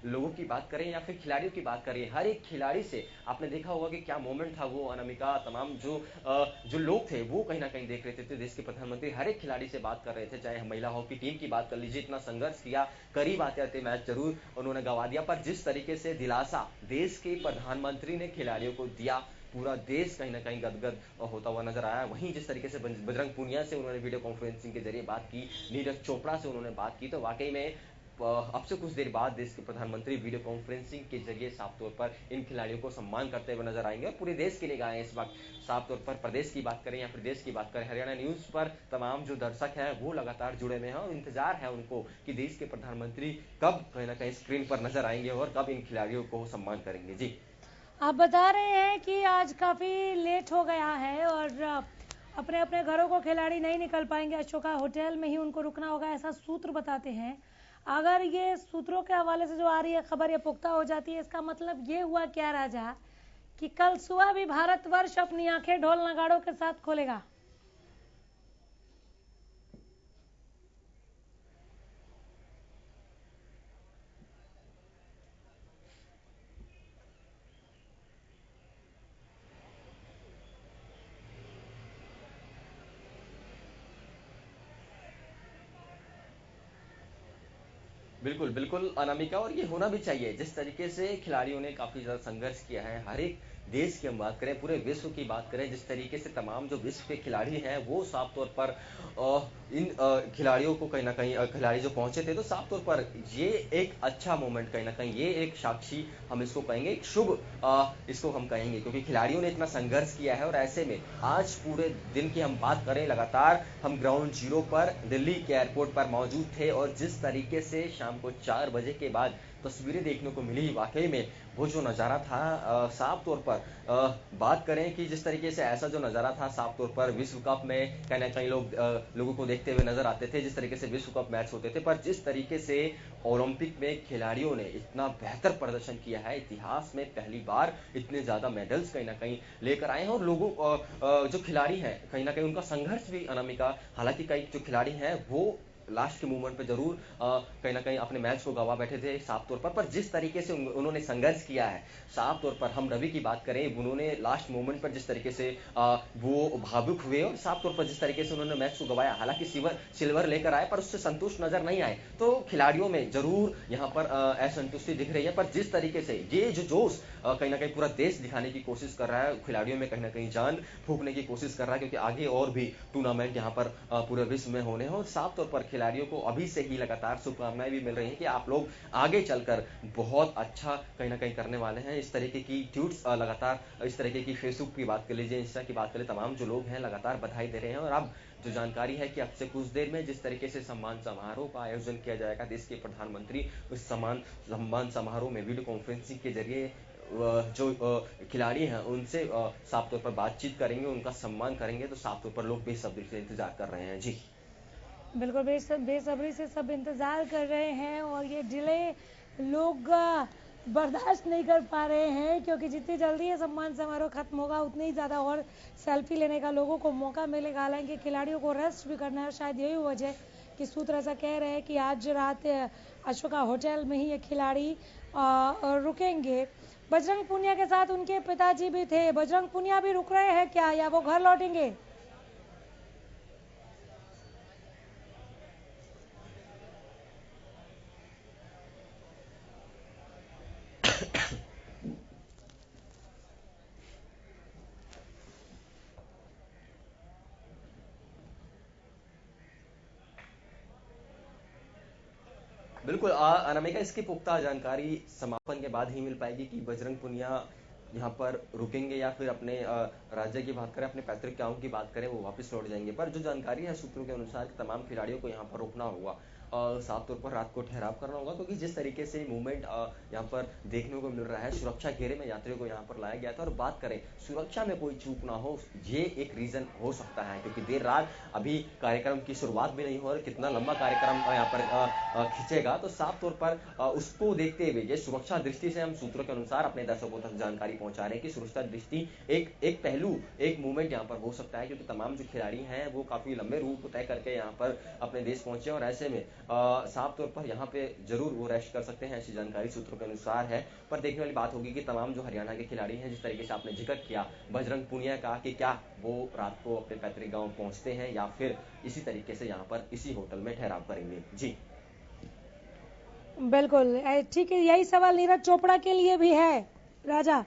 लोगों की बात करें या फिर खिलाड़ियों की बात करें, हर एक खिलाड़ी से आपने देखा होगा कि क्या मोमेंट था वो अनामिका तमाम जो लोग थे वो कहीं ना कहीं देख रहे थे। देश के प्रधानमंत्री हर एक खिलाड़ी से बात कर रहे थे, चाहे महिला हॉकी टीम की बात कर लीजिए, इतना संघर्ष किया, करीब आते आते मैच जरूर उन्होंने गंवा दिया, पर जिस तरीके से दिलासा देश के प्रधानमंत्री ने खिलाड़ियों को दिया, पूरा देश कहीं ना कहीं गदगद होता हुआ नजर आया। वहीं जिस तरीके से बजरंग पूनिया से उन्होंने वीडियो कॉन्फ्रेंसिंग के जरिए बात की, नीरज चोपड़ा से उन्होंने बात की, तो वाकई में अब से कुछ देर बाद देश के प्रधानमंत्री वीडियो कॉन्फ्रेंसिंग के जरिए साफ तौर पर इन खिलाड़ियों को सम्मान करते हुए नजर आएंगे और पूरे देश के लिए गाए इस वक्त। साफ तौर पर प्रदेश की बात करें या फिर देश की बात करें, हरियाणा न्यूज पर तमाम जो दर्शक हैं वो लगातार जुड़े हुए हैं और इंतजार है उनको कि देश के प्रधानमंत्री कब कहीं ना कहीं स्क्रीन पर नजर आएंगे और कब इन खिलाड़ियों को सम्मान करेंगे। जी, आप बता रहे हैं कि आज काफ़ी लेट हो गया है और अपने अपने घरों को खिलाड़ी नहीं निकल पाएंगे, अशोका होटल में ही उनको रुकना होगा, ऐसा सूत्र बताते हैं। अगर ये सूत्रों के हवाले से जो आ रही है खबर ये पुख्ता हो जाती है, इसका मतलब ये हुआ क्या राजा कि कल सुबह भी भारतवर्ष अपनी आंखें ढोल नगाड़ों के साथ खोलेगा। बिल्कुल बिल्कुल अनामिका, और ये होना भी चाहिए। जिस तरीके से खिलाड़ियों ने काफी ज्यादा संघर्ष किया है, हर एक देश की हम बात करें, पूरे विश्व की बात करें, जिस तरीके से तमाम जो विश्व के खिलाड़ी हैं वो साफ तौर पर इन खिलाड़ियों को कहीं ना कहीं खिलाड़ी जो पहुंचे थे, तो साफ तौर पर ये एक अच्छा मोमेंट, कहीं ना कहीं ये एक साक्षी हम इसको कहेंगे, एक शुभ इसको हम कहेंगे, क्योंकि खिलाड़ियों ने इतना संघर्ष किया है। और ऐसे में आज पूरे दिन की हम बात करें, लगातार हम ग्राउंड जीरो पर दिल्ली के एयरपोर्ट पर मौजूद थे और जिस तरीके से शाम को 4 बजे के बाद तस्वीरें देखने को मिली, वाकई में वो जो नज़ारा था साफ तौर पर बात करें कि जिस तरीके से ऐसा जो नज़ारा था, साफ तौर पर विश्व कप में कहीं ना कहीं लोगों को देखते हुए नजर आते थे, जिस तरीके से विश्व कप मैच होते थे, पर जिस तरीके से ओलंपिक में खिलाड़ियों ने इतना बेहतर प्रदर्शन किया है, इतिहास में पहली बार इतने ज़्यादा मेडल्स कहीं ना कहीं लेकर आए हैं और लोगों जो खिलाड़ी हैं कहीं ना कहीं उनका संघर्ष भी अनामिका, हालांकि कई जो खिलाड़ी हैं वो लास्ट के मूवमेंट पे जरूर कहीं ना कहीं अपने मैच को गवा बैठे थे साफ तौर पर जिस तरीके से उन्होंने संघर्ष किया है, साफ तौर पर हम रवि की बात करें, उन्होंने लास्ट मोमेंट पर जिस तरीके से वो भावुक हुए और साफ तौर पर जिस तरीके से उन्होंने मैच को गवाया, हालांकि सिल्वर लेकर आए पर उससे संतुष्ट नजर नहीं आए, तो खिलाड़ियों में जरूर यहाँ पर असंतुष्टि दिख रही है। पर जिस तरीके से ये जो जोश कहीं ना कहीं पूरा देश दिखाने की कोशिश कर रहा है, खिलाड़ियों में कहीं ना कहीं जान फूंकने की कोशिश कर रहा है, क्योंकि आगे और भी टूर्नामेंट यहाँ पर पूरे विश्व में होने हैं और साफ तौर पर खिलाड़ियों को अभी से ही लगातार शुभकामनाएं भी मिल रही हैं कि आप लोग आगे चलकर बहुत अच्छा कहीं ना कहीं करने वाले हैं। इस तरीके की ट्वीट्स लगातार, इस तरीके की फेसबुक की बात कर लीजिए, इंस्टा की बात कर लीजिए, तमाम जो लोग हैं लगातार बधाई दे रहे हैं। और अब जो जानकारी है कि अब से कुछ देर में जिस तरीके से सम्मान समारोह का आयोजन किया जाएगा, देश के प्रधानमंत्री उस सम्मान समारोह में वीडियो कॉन्फ्रेंसिंग के जरिए जो खिलाड़ी हैं उनसे साफ तौर पर बातचीत करेंगे, उनका सम्मान करेंगे, तो साफ तौर पर लोग बेसब्री से इंतजार कर रहे हैं। जी बिल्कुल बेसब्री से सब इंतज़ार कर रहे हैं और ये डिले लोग बर्दाश्त नहीं कर पा रहे हैं, क्योंकि जितनी जल्दी ये सम्मान समारोह खत्म होगा उतनी ही ज़्यादा और सेल्फी लेने का लोगों को मौका मिलेगा। हालांकि खिलाड़ियों को रेस्ट भी करना है, शायद यही वजह कि सूत्र ऐसा कह रहे हैं कि आज रात अशोका होटल में ही ये खिलाड़ी रुकेंगे। बजरंग पूनिया के साथ उनके पिताजी भी थे, बजरंग पूनिया भी रुक रहे हैं क्या, या वो घर लौटेंगे? बिल्कुल अनामिका, इसकी पुख्ता जानकारी समापन के बाद ही मिल पाएगी कि बजरंग पूनिया यहाँ पर रुकेंगे या फिर अपने राज्य की बात करें, अपने पैतृक गांव की बात करें, वो वापस लौट जाएंगे। पर जो जानकारी है सूत्रों के अनुसार तमाम खिलाड़ियों को यहाँ पर रुकना होगा, साफ तौर पर रात को ठहराव करना होगा, क्योंकि जिस तरीके से मूवमेंट यहाँ पर देखने को मिल रहा है, सुरक्षा घेरे में यात्रियों को यहाँ पर लाया गया था। और बात करें सुरक्षा में कोई चूक ना हो, ये एक रीजन हो सकता है, क्योंकि देर रात अभी कार्यक्रम की शुरुआत भी नहीं हो और कितना लंबा कार्यक्रम यहाँ पर खिंचेगा, तो साफ तौर पर उसको देखते हुए ये सुरक्षा दृष्टि से हम सूत्रों के अनुसार अपने दर्शकों तक जानकारी पहुंचा रहे हैं कि सुरक्षा दृष्टि एक पहलू, एक मूवमेंट यहाँ पर हो सकता है, क्योंकि तमाम जो खिलाड़ी हैं वो काफी लंबे रूट तय करके यहाँ पर अपने देश पहुंचे और ऐसे में साफ तौर पर यहाँ पे जरूर वो रेस्ट कर सकते हैं, ऐसी जानकारी सूत्रों के अनुसार है। पर देखने वाली बात होगी कि तमाम जो हरियाणा के खिलाड़ी हैं, जिस तरीके से आपने जिक्र किया बजरंग पुनिया का, कि क्या वो रात को अपने पैतृक गांव पहुंचते हैं या फिर इसी तरीके से यहाँ पर इसी होटल में ठहराव करेंगे। जी बिल्कुल ठीक है, यही सवाल नीरज चोपड़ा के लिए भी है राजा।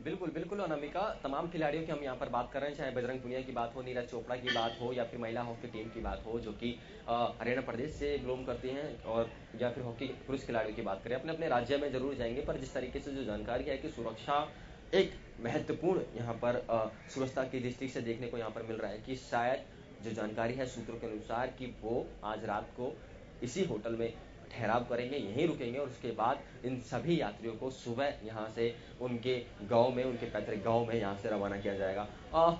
बिल्कुल बिल्कुल अनामिका, तमाम खिलाड़ियों की हम यहाँ पर बात कर रहे हैं, चाहे बजरंग पुनिया की बात हो, नीरज चोपड़ा की बात हो या फिर महिला हॉकी टीम की बात हो जो कि हरियाणा प्रदेश से बिलोंग करती हैं, और या फिर हॉकी पुरुष खिलाड़ियों की बात करें, अपने अपने राज्य में जरूर जाएंगे। पर जिस तरीके से जो जानकारी है कि सुरक्षा एक महत्वपूर्ण यहाँ पर सुरक्षा की दृष्टि से देखने को यहाँ पर मिल रहा है कि शायद जो जानकारी है सूत्रों के अनुसार कि वो आज रात को इसी होटल में ठहराव करेंगे, यहीं रुकेंगे और उसके बाद इन सभी यात्रियों को सुबह यहाँ से उनके गांव में, उनके पैतृक गांव में यहाँ से रवाना किया जाएगा।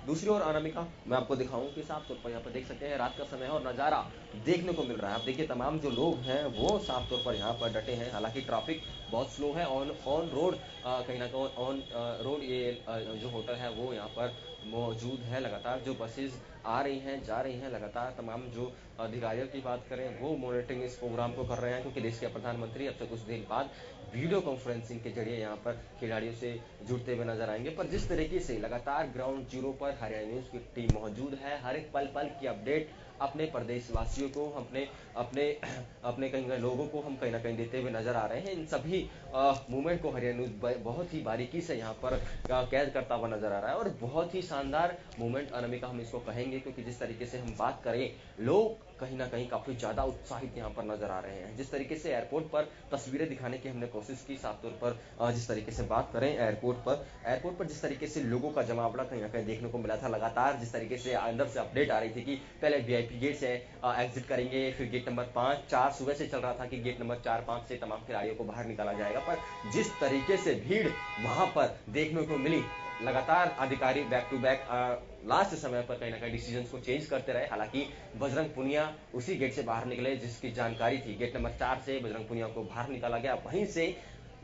दूसरी ओर अनामिका, मैं आपको दिखाऊं कि साफ तौर पर यहाँ पर देख सकते हैं रात का समय है और नज़ारा देखने को मिल रहा है। आप देखिए तमाम जो लोग हैं वो साफ तौर पर यहाँ पर डटे हैं, हालांकि ट्रैफिक बहुत स्लो है ऑन रोड, कहीं ना कहीं ऑन रोड ये जो होटल है वो यहाँ पर मौजूद है। लगातार जो बसेज आ रही हैं जा रही हैं, लगातार तमाम जो अधिकारियों की बात करें वो मॉनिटरिंग इस प्रोग्राम को कर रहे हैं, क्योंकि देश के प्रधानमंत्री अब से कुछ देर बाद वीडियो कॉन्फ्रेंसिंग के जरिए यहाँ पर खिलाड़ियों से जुड़ते हुए नजर आएंगे। पर जिस तरीके से लगातार ग्राउंड जीरो पर हरियाणा न्यूज की टीम मौजूद है, हर एक पल की अपडेट अपने प्रदेशवासियों को, अपने अपने अपने कहीं लोगों को हम कहीं ना कहीं देते हुए नजर आ रहे हैं। इन सभी मूवमेंट को हरियाणा न्यूज बहुत ही बारीकी से यहाँ पर कैद करता हुआ नजर आ रहा है और बहुत ही शानदार मूवमेंट अनामिका हम इसको कहेंगे, क्योंकि जिस तरीके से हम बात करें लोग कहीं ना कहीं काफी ज्यादा उत्साहित यहाँ पर नजर आ रहे हैं। जिस तरीके से एयरपोर्ट पर तस्वीरें दिखाने की हमने कोशिश की, साफ तौर पर जिस तरीके से बात करें एयरपोर्ट पर जिस तरीके से लोगों का जमावड़ा कहीं ना कहीं देखने को मिला था, लगातार जिस तरीके से अंदर से अपडेट आ रही थी कि पहले वीआईपी गेट से एग्जिट करेंगे, फिर गेट नंबर 5-4 सुबह से चल रहा था कि गेट नंबर 4-5 से तमाम खिलाड़ियों को बाहर निकाला जाएगा। पर जिस तरीके से भीड़ वहां पर देखने को मिली, लगातार अधिकारी बैक टू बैक लास्ट समय पर कहीं ना कहीं डिसीजंस को चेंज करते रहे। हालांकि बजरंग पुनिया उसी गेट से बाहर निकले जिसकी जानकारी थी, गेट नंबर 4 से बजरंग पुनिया को बाहर निकाला गया, वहीं से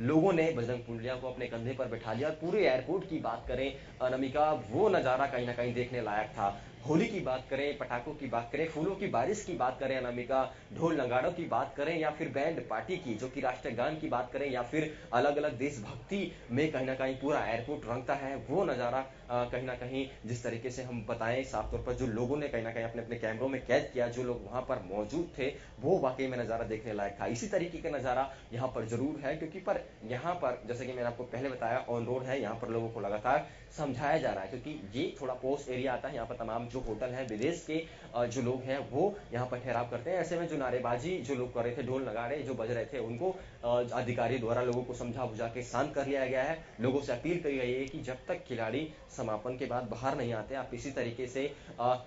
लोगों ने बजरंग पुनिया को अपने कंधे पर बैठा लिया। और पूरे एयरपोर्ट की बात करें अनामिका, वो नजारा कहीं ना कहीं देखने लायक था। होली की बात करें, पटाखों की बात करें, फूलों की बारिश की बात करें अनामिका, ढोल नगाड़ों की बात करें या फिर बैंड पार्टी की जो कि राष्ट्रीय गान की बात करें, या फिर अलग अलग देशभक्ति में कहीं ना कहीं पूरा एयरपोर्ट रंगता है, वो नजारा कहीं ना कहीं जिस तरीके से हम बताएं, साफ तौर पर जो लोगों ने कहीं ना कहीं अपने अपने कैमरों में कैद किया, जो लोग वहां पर मौजूद थे, वो वाकई में नजारा देखने लायक था। इसी तरीके का नजारा यहाँ पर जरूर है, क्योंकि पर यहाँ पर जैसे कि मैंने आपको पहले बताया ऑन रोड है, यहाँ पर लोगों को लगातार समझाया जा रहा है, क्योंकि ये थोड़ा पोस्ट एरिया आता है, यहाँ पर तमाम जो होटल है विदेश के जो लोग हैं वो यहाँ पर ठहराव करते हैं। ऐसे में जो नारेबाजी जो लोग कर रहे थे, ढोल नगाड़े जो बज रहे थे, उनको अधिकारी द्वारा लोगों को समझा बुझा के शांत कर लिया गया है। लोगों से अपील करी गई है कि जब तक खिलाड़ी समापन के बाद बाहर नहीं आते, आप इसी तरीके से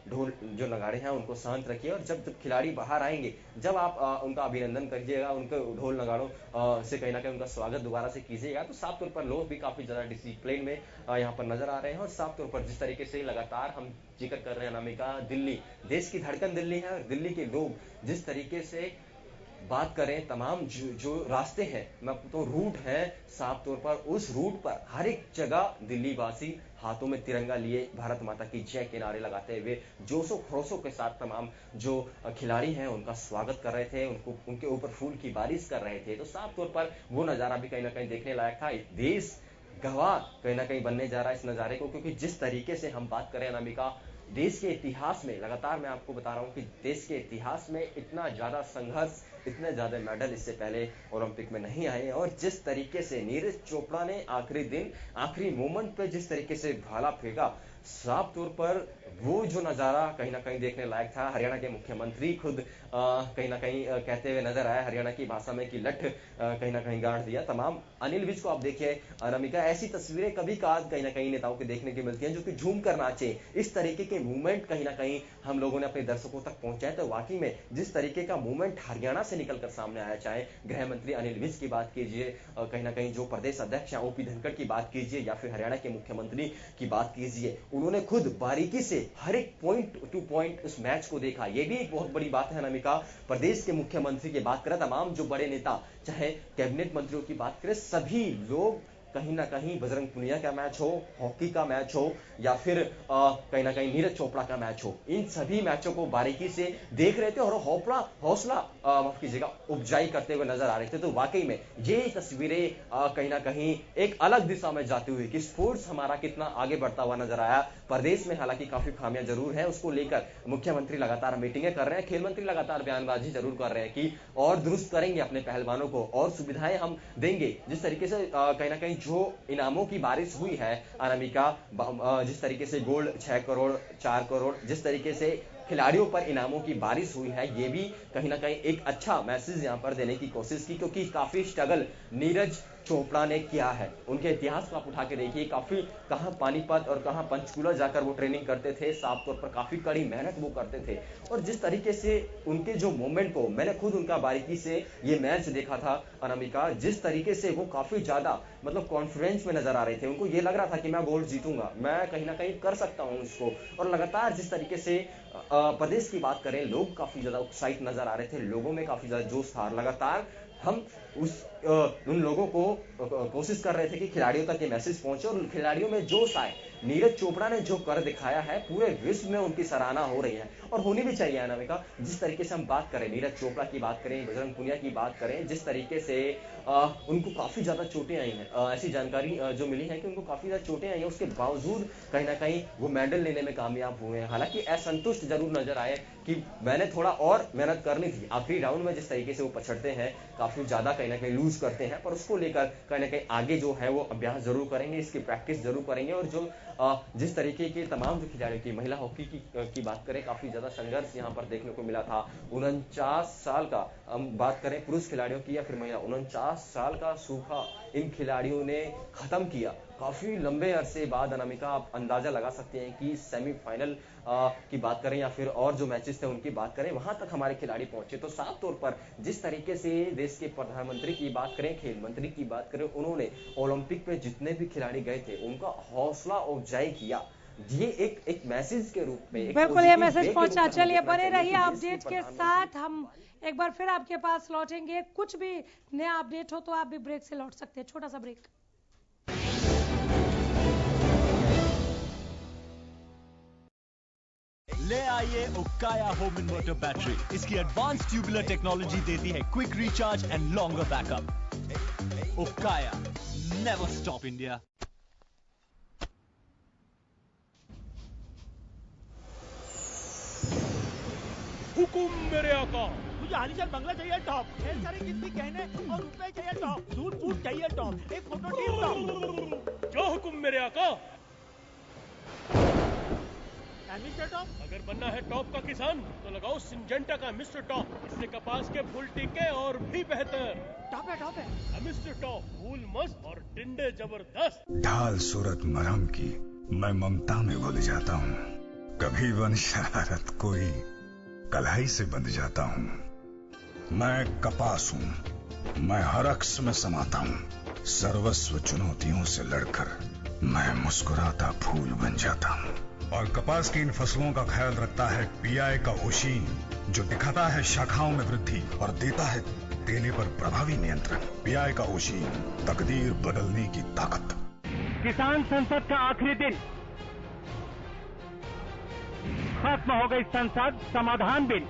ढोल जो नगाड़े हैं उनको शांत रखिए, और जब खिलाड़ी बाहर आएंगे जब आप उनका अभिनंदन करिएगा, उनके ढोल नगाड़ों से कहीं ना कहीं उनका स्वागत दोबारा से कीजिएगा। तो साफ तौर पर लोग भी काफी ज्यादा डिसिप्लिन में यहाँ पर नजर आ रहे हैं। और साफ तौर पर जिस तरीके से लगातार हम जिक्र कर रहे हैं अनामिका, दिल्ली देश की धड़कन दिल्ली है, और दिल्ली के लोग जिस तरीके से बात करें तमाम जो रास्ते हैं, मैं तो रूट है, साफ तौर पर उस रूट पर हर एक जगह दिल्ली वासी हाथों में तिरंगा लिए भारत माता की जय के नारे लगाते हुए जोशो खरोशों के साथ तमाम जो खिलाड़ी हैं उनका स्वागत कर रहे थे, उनके ऊपर फूल की बारिश कर रहे थे। तो साफ तौर पर वो नजारा भी कहीं ना कहीं देखने लायक था। देश गवाह कहीं ना कहीं बनने जा रहा है इस नज़ारे को, क्योंकि जिस तरीके से हम बात करें अनामिका, देश के इतिहास में लगातार मैं आपको बता रहा हूं कि देश के इतिहास में इतना ज्यादा संघर्ष, इतने ज्यादा मेडल इससे पहले ओलंपिक में नहीं आए। और जिस तरीके से नीरज चोपड़ा ने आखिरी दिन आखिरी मोमेंट पे जिस तरीके से भाला फेंका, साफ तौर पर वो जो नज़ारा कहीं ना कहीं देखने लायक था। हरियाणा के मुख्यमंत्री खुद कहीं ना कहीं कहते हुए नजर आया हरियाणा की भाषा में कि लठ कहीं ना कहीं गाड़ दिया तमाम। अनिल विज को आप देखिए अनामिका, ऐसी तस्वीरें कभी कभार कहीं ना कहीं नेताओं के देखने की मिलती हैं जो कि झूम कर नाचे। इस तरीके के मूवमेंट कहीं ना कहीं हम लोगों ने अपने दर्शकों तक पहुंचाए। तो वाकई में जिस तरीके का मूवमेंट हरियाणा से निकलकर सामने आया, चाहे गृह मंत्री अनिल विज की बात कीजिए, कहीं ना कहीं जो प्रदेश अध्यक्ष हैं ओपी धनखड़ की बात कीजिए, या फिर हरियाणा के मुख्यमंत्री की बात कीजिए, उन्होंने खुद बारीकी से हर एक पॉइंट टू पॉइंट उस मैच को देखा। यह भी एक बहुत बड़ी बात है अनामिका। प्रदेश के मुख्यमंत्री की बात करें, तमाम जो बड़े नेता, चाहे कैबिनेट मंत्रियों की बात करें, सभी लोग कहीं ना कहीं बजरंग पुनिया का मैच हो, हॉकी का मैच हो, या फिर कहीं ना कहीं नीरज चोपड़ा का मैच हो, इन सभी मैचों को बारीकी से देख रहे थे और हौसला माफ कीजिएगा उपजाई करते हुए नजर आ रहे थे। तो वाकई में ये तस्वीरें कहीं ना कहीं एक अलग दिशा में जाती हुई कि स्पोर्ट्स हमारा कितना आगे बढ़ता हुआ नजर आया। प्रदेश में हालांकि काफी खामियां जरूर है, उसको लेकर मुख्यमंत्री लगातार मीटिंगें कर रहे हैं, खेल मंत्री लगातार बयानबाजी जरूर कर रहे हैं कि और दुरुस्त करेंगे अपने पहलवानों को, और सुविधाएं हम देंगे। जिस तरीके से कहीं ना कहीं जो इनामों की बारिश हुई है अनामिका, जिस तरीके से गोल्ड 6 करोड़ 4 करोड़, जिस तरीके से खिलाड़ियों पर इनामों की बारिश हुई है, ये भी कहीं ना कहीं एक अच्छा मैसेज यहां पर देने की कोशिश की, क्योंकि काफी स्ट्रगल नीरज चोपड़ा ने किया है। उनके इतिहास को आप उठा के देखिए, काफी कहां पानीपत और कहां पंचकूला जाकर वो ट्रेनिंग करते थे, साफ तौर पर काफी कड़ी मेहनत वो करते थे। और जिस तरीके से उनके जो मोमेंट को, मैंने खुद उनका बारीकी से ये मैच देखा था अनामिका, जिस तरीके से वो काफी ज्यादा मतलब कॉन्फिडेंस में नजर आ रहे थे, उनको ये लग रहा था कि मैं गोल्ड जीतूंगा, मैं कहीं ना कहीं कर सकता हूं इसको। और लगातार जिस तरीके से प्रदेश की बात करें, लोग काफी ज्यादा उत्साहित नजर आ रहे थे, लोगों में काफी ज्यादा जोश था। लगातार हम उन लोगों को कोशिश कर रहे थे कि खिलाड़ियों तक ये मैसेज पहुंचे और खिलाड़ियों में जोश आए। नीरज चोपड़ा ने जो कर दिखाया है, पूरे विश्व में उनकी सराहना हो रही है और होनी भी चाहिए अनामिका। जिस तरीके से हम बात करें, नीरज चोपड़ा की बात करें, बजरंग पुनिया की बात करें, जिस तरीके से उनको काफी ज्यादा चोटें आई हैं, ऐसी जानकारी जो मिली है कि उनको काफी ज्यादा चोटें आई हैं, उसके बावजूद कहीं ना कहीं वो मेडल लेने में कामयाब हुए हैं। हालांकि असंतुष्ट जरूर नजर आए कि मैंने थोड़ा और मेहनत करनी थी। आखिरी राउंड में जिस तरीके से वो पछड़ते हैं, काफी ज्यादा कहीं ना कहीं लूज करते हैं, पर उसको लेकर कहीं ना कहीं आगे जो है वो अभ्यास जरूर करेंगे, इसकी प्रैक्टिस जरूर करेंगे। और जो जिस तरीके के तमाम जो खिलाड़ियों की, महिला हॉकी की बात करें, काफी ज्यादा संघर्ष यहाँ पर देखने को मिला था। 49 साल का, हम बात करें पुरुष खिलाड़ियों की या फिर महिला, 49 साल का सूखा इन खिलाड़ियों ने खत्म किया। काफी लंबे अरसे बाद अनामिका, आप अंदाजा लगा सकते हैं कि सेमीफाइनल की बात करें या फिर और जो मैचेस थे उनकी बात करें, वहां तक हमारे खिलाड़ी पहुंचे। तो साफ तौर पर जिस तरीके से देश के प्रधानमंत्री की बात करें, खेल मंत्री की बात करें, उन्होंने ओलंपिक पे जितने भी खिलाड़ी गए थे उनका हौसला अफजाई किया। ये एक मैसेज के रूप में, बिल्कुल ये मैसेज पहुंचा। चलिए बने रहिए अपडेट के साथ, हम एक बार फिर आपके पास लौटेंगे। कुछ भी नया अपडेट हो तो आप भी ब्रेक से लौट सकते हैं, छोटा सा ब्रेक। ले आइए उक्काया होम इन्वर्टर बैटरी। इसकी एडवांस ट्यूबुलर टेक्नोलॉजी देती है quick recharge and longer backup. उक्काया, नेवर स्टॉप इंडिया। हुकुम मेरे आका। मुझे आलीशान बंगला चाहिए टॉप, ढेर सारी किस्ती गहने और रुपए चाहिए टॉप, सूट बूट चाहिए टॉप, एक फोटो टीम टॉप। जो हुकुम मेरे आका। मिस्टर टॉप, अगर बनना है टॉप का किसान तो लगाओ सिंजेंटा का मिस्टर टॉप। इससे कपास के फूल टिके और भी बेहतर। टॉप है मिस्टर टॉप, फूल मस्त और टिंडे जबरदस्त। ढाल सूरत मरहम की, मैं ममता में भूल जाता हूँ। कभी बन शरारत कोई कलाई से बंध जाता हूँ। मैं कपास हूँ, मैं हर अक्स में समाता हूँ। सर्वस्व चुनौतियों से लड़कर मैं मुस्कुराता फूल बन जाता हूँ। और कपास की इन फसलों का ख्याल रखता है पीआई का ओशीन, जो दिखाता है शाखाओं में वृद्धि और देता है तेले पर प्रभावी नियंत्रण। पीआई का ओशीन, तकदीर बदलने की ताकत। किसान संसद का आखिरी दिन, खत्म हो गई संसद समाधान बिल।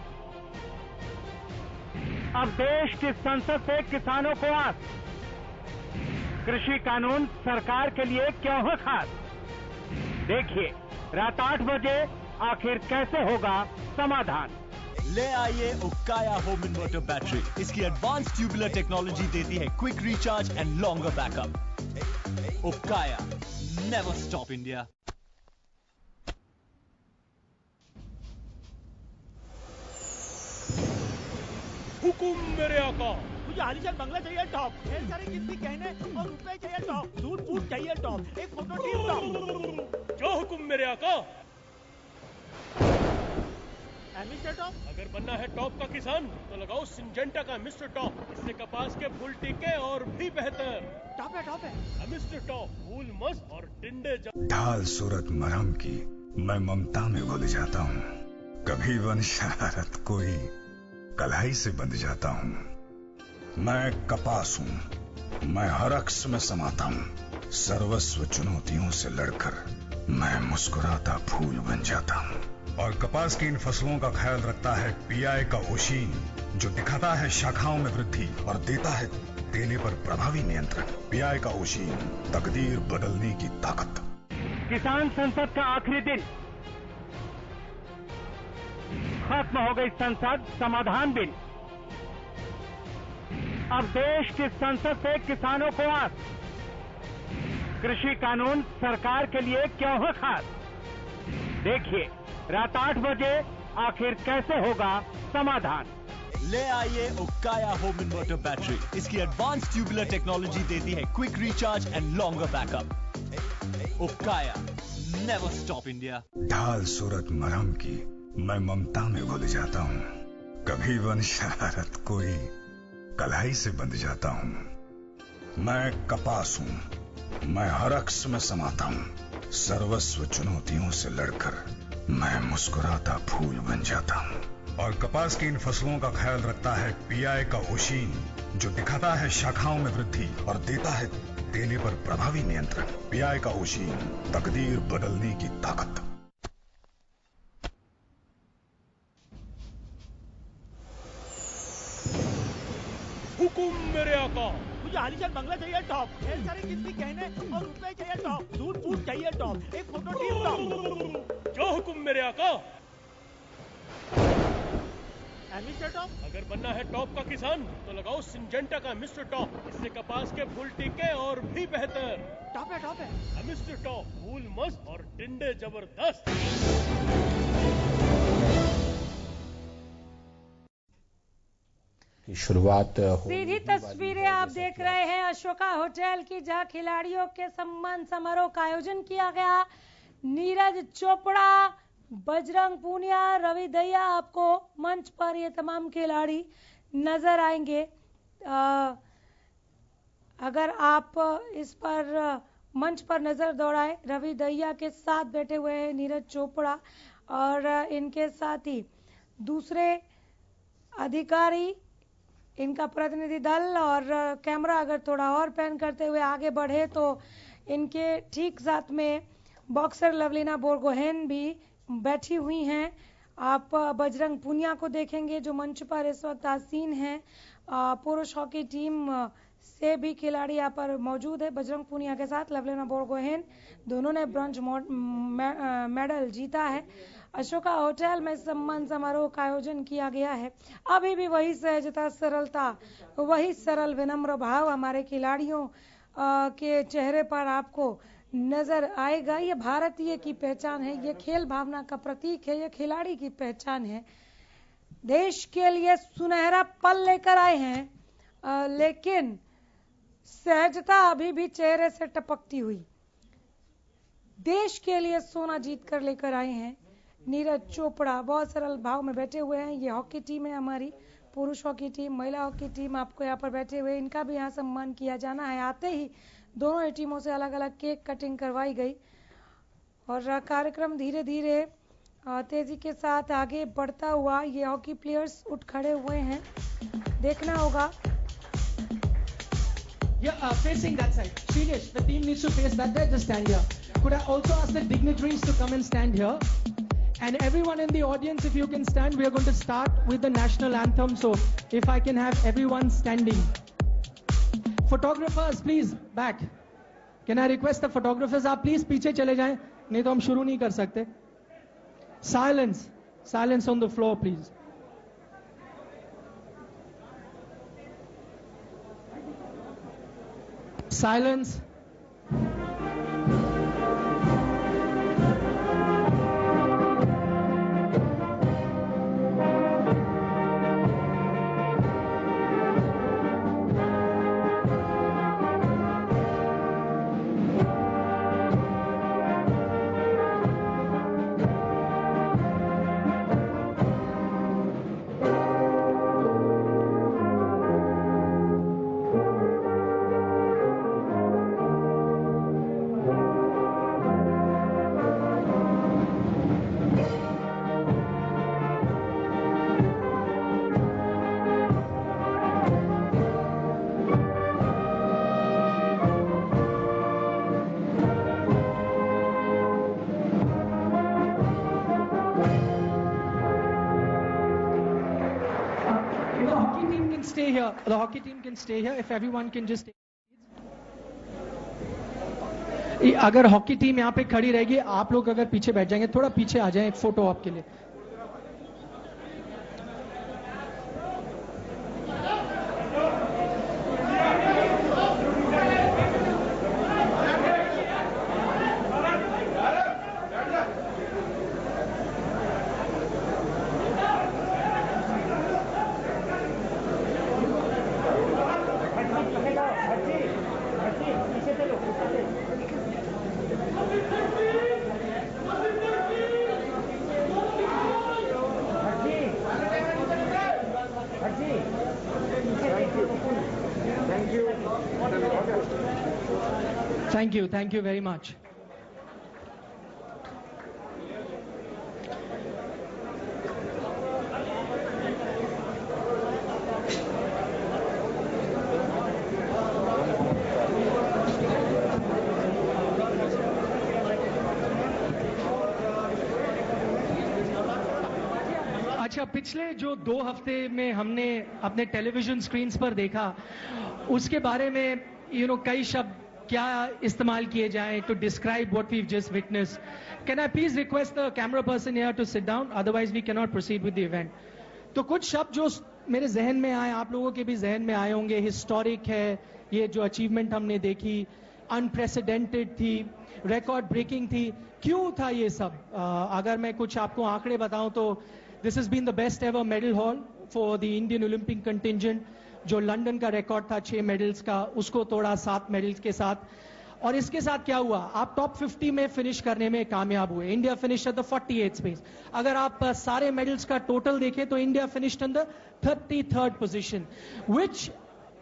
अब देश की संसद से किसानों को आस। कृषि कानून सरकार के लिए क्यों है खास? देखिए रात 8 बजे आखिर कैसे होगा समाधान। ले आइए उक्काया होम इन्वर्टर बैटरी। इसकी एडवांस ट्यूबुलर टेक्नोलॉजी देती है quick recharge and longer backup. उक्काया, नेवर स्टॉप इंडिया। हुकुम मेरे आका। मुझे आलीशान बंगला चाहिए टॉप, ढेर सारे कीमती गहने और रुपए चाहिए टॉप, दूध फूड चाहिए टॉप, एक फोटो टीम टॉप। जो हुकुम मेरे आका। मिस्टर टॉप, अगर बनना है टॉप का किसान तो लगाओ सिंजेंटा का मिस्टर टॉप, इससे कपास के फूल टिके और भी बेहतर। टॉप है मिस्टर टॉप, फूल मस्त और टिंडे ढाल सूरत मरहम की मैं ममता में घुल जाता हूँ। कभी वन शरारत कोई कलाई से बंध जाता हूँ। मैं कपास हूँ, मैं हर अक्स में समाता हूँ। सर्वस्व चुनौतियों से लड़कर मैं मुस्कुराता फूल बन जाता हूँ। और कपास की इन फसलों का ख्याल रखता है पीआई का ओशीन, जो दिखाता है शाखाओं में वृद्धि और देता है देने पर प्रभावी नियंत्रण। पीआई का ओशीन, तकदीर बदलने की ताकत। किसान संसद का आखिरी दिन, खत्म हो गई संसद, समाधान बिल। अब देश की संसद से किसानों को आस। कृषि कानून सरकार के लिए क्यों है खास? देखिए रात 8 बजे आखिर कैसे होगा समाधान। ले आइए उक्काया होम इन्वर्टर बैटरी। इसकी एडवांस ट्यूबुलर टेक्नोलॉजी देती है quick recharge and longer backup. उक्काया, नेवर स्टॉप इंडिया। ढाल सूरत मरहम की मैं ममता में घुल जाता हूँ। कभी वन शरारत कोई कलाई से बंध जाता हूँ। मैं कपास हूँ, मैं हर अक्स में समाता हूँ। सर्वस्व चुनौतियों से लड़कर मैं मुस्कुराता फूल बन जाता हूँ। और कपास की इन फसलों का ख्याल रखता है पीआई का ओशीन, जो दिखाता है शाखाओं में वृद्धि और देता है देने पर प्रभावी नियंत्रण। पीआई का ओशीन, तकदीर बदलने की ताकत। हुकुम मेरे आका। मुझे आलीशान बंगला चाहिए टॉप, ढेर सारे कीमती गहने और रुपए चाहिए टॉप, दूध फूड चाहिए टॉप, एक फोटो टीम टॉप। जो हुकुम मेरे आका। मिस्टर टॉप, अगर बनना है टॉप का किसान तो लगाओ सिंजेंटा का मिस्टर टॉप, इससे कपास के फूल टिके और भी बेहतर। टॉप है मिस्टर टॉप, फूल मस्त और टिंडे जबरदस्त। शुरुआत सीधी तस्वीरें आप देख रहे हैं अशोका होटल की, जहां खिलाड़ियों के सम्मान समारोह का आयोजन किया गया। नीरज चोपड़ा, बजरंग पूनिया, रवि दहिया, आपको मंच पर ये तमाम खिलाड़ी नजर आएंगे। अगर आप इस पर मंच पर नजर दौड़ाए, रवि दहिया के साथ बैठे हुए हैं नीरज चोपड़ा और इनके साथ ही दूसरे अधिकारी, इनका प्रतिनिधि दल। और कैमरा अगर थोड़ा और पैन करते हुए आगे बढ़े तो इनके ठीक साथ में बॉक्सर लवलीना बोरगोहेन भी बैठी हुई हैं। आप बजरंग पूनिया को देखेंगे जो मंच पर इस वक्त आसीन हैं। पुरुष हॉकी टीम से भी खिलाड़ी यहाँ पर मौजूद है। बजरंग पूनिया के साथ लवलीना बोरगोहेन, दोनों ने ब्रॉन्ज मेडल जीता है। अशोका होटल में सम्मान समारोह का आयोजन किया गया है। अभी भी वही सहजता, सरलता, वही सरल विनम्र भाव हमारे खिलाड़ियों के चेहरे पर आपको नजर आएगा। ये भारतीय की पहचान है, ये खेल भावना का प्रतीक है, ये खिलाड़ी की पहचान है। देश के लिए सुनहरा पल लेकर आए हैं, लेकिन सहजता अभी भी चेहरे से टपकती हुई। देश के लिए सोना जीत कर लेकर आए हैं नीरज चोपड़ा, बहुत सरल भाव में बैठे हुए हैं। ये हॉकी टीम है हमारी, पुरुष हॉकी टीम, महिला हॉकी टीम, आपको यहाँ पर बैठे हुए इनका भी यहाँ सम्मान किया जाना है। आते ही दोनों ही टीमों से अलग अलग केक कटिंग करवाई गई और कार्यक्रम धीरे धीरे तेजी के साथ आगे बढ़ता हुआ। ये हॉकी प्लेयर्स उठ खड़े हुए हैं, देखना होगा। Yeah, facing that side. Shirish, the team needs to face that side. Just stand here. Could I also ask the dignitaries to come and stand here? And everyone in the audience, if you can stand, we are going to start with the national anthem. So, if I can have everyone standing. Photographers, please, back. Can I request the photographers, आप please पीछे चले जाएं, नहीं तो हम शुरू नहीं कर सकते. Silence. Silence on the floor, please. Silence. stay here. The hockey team can stay here. If everyone can just. अगर हॉकी टीम यहाँ पे खड़ी रहेगी, आप लोग अगर पीछे बैठ जाएंगे, थोड़ा पीछे आ जाएं एक फोटो आपके लिए. Thank you very much. अच्छा, पिछले जो 2 हफ्ते में हमने अपने टेलीविजन स्क्रीन्स पर देखा, उसके बारे में कई शब्द क्या इस्तेमाल किए जाएं to describe what we've just witnessed. Can I please request the camera person here to sit down? Otherwise we cannot proceed with the event. तो कुछ शब्द जो मेरे जहन में आए, आप लोगों के भी जहन में आए होंगे. हिस्टोरिक है ये जो अचीवमेंट हमने देखी, अनप्रेसिडेंटेड थी, रिकॉर्ड ब्रेकिंग थी. क्यों था ये सब? अगर मैं कुछ आपको आंकड़े बताऊं तो this has been the best ever medal haul for the Indian Olympic contingent. जो लंदन का रिकॉर्ड था 6 मेडल्स का, उसको तोड़ा 7 मेडल्स के साथ. और इसके साथ क्या हुआ, आप टॉप 50 में फिनिश करने में कामयाब हुए. India finish at the 48th space. अगर आप सारे मेडल्स का टोटल देखें तो India finished in the 33rd position, which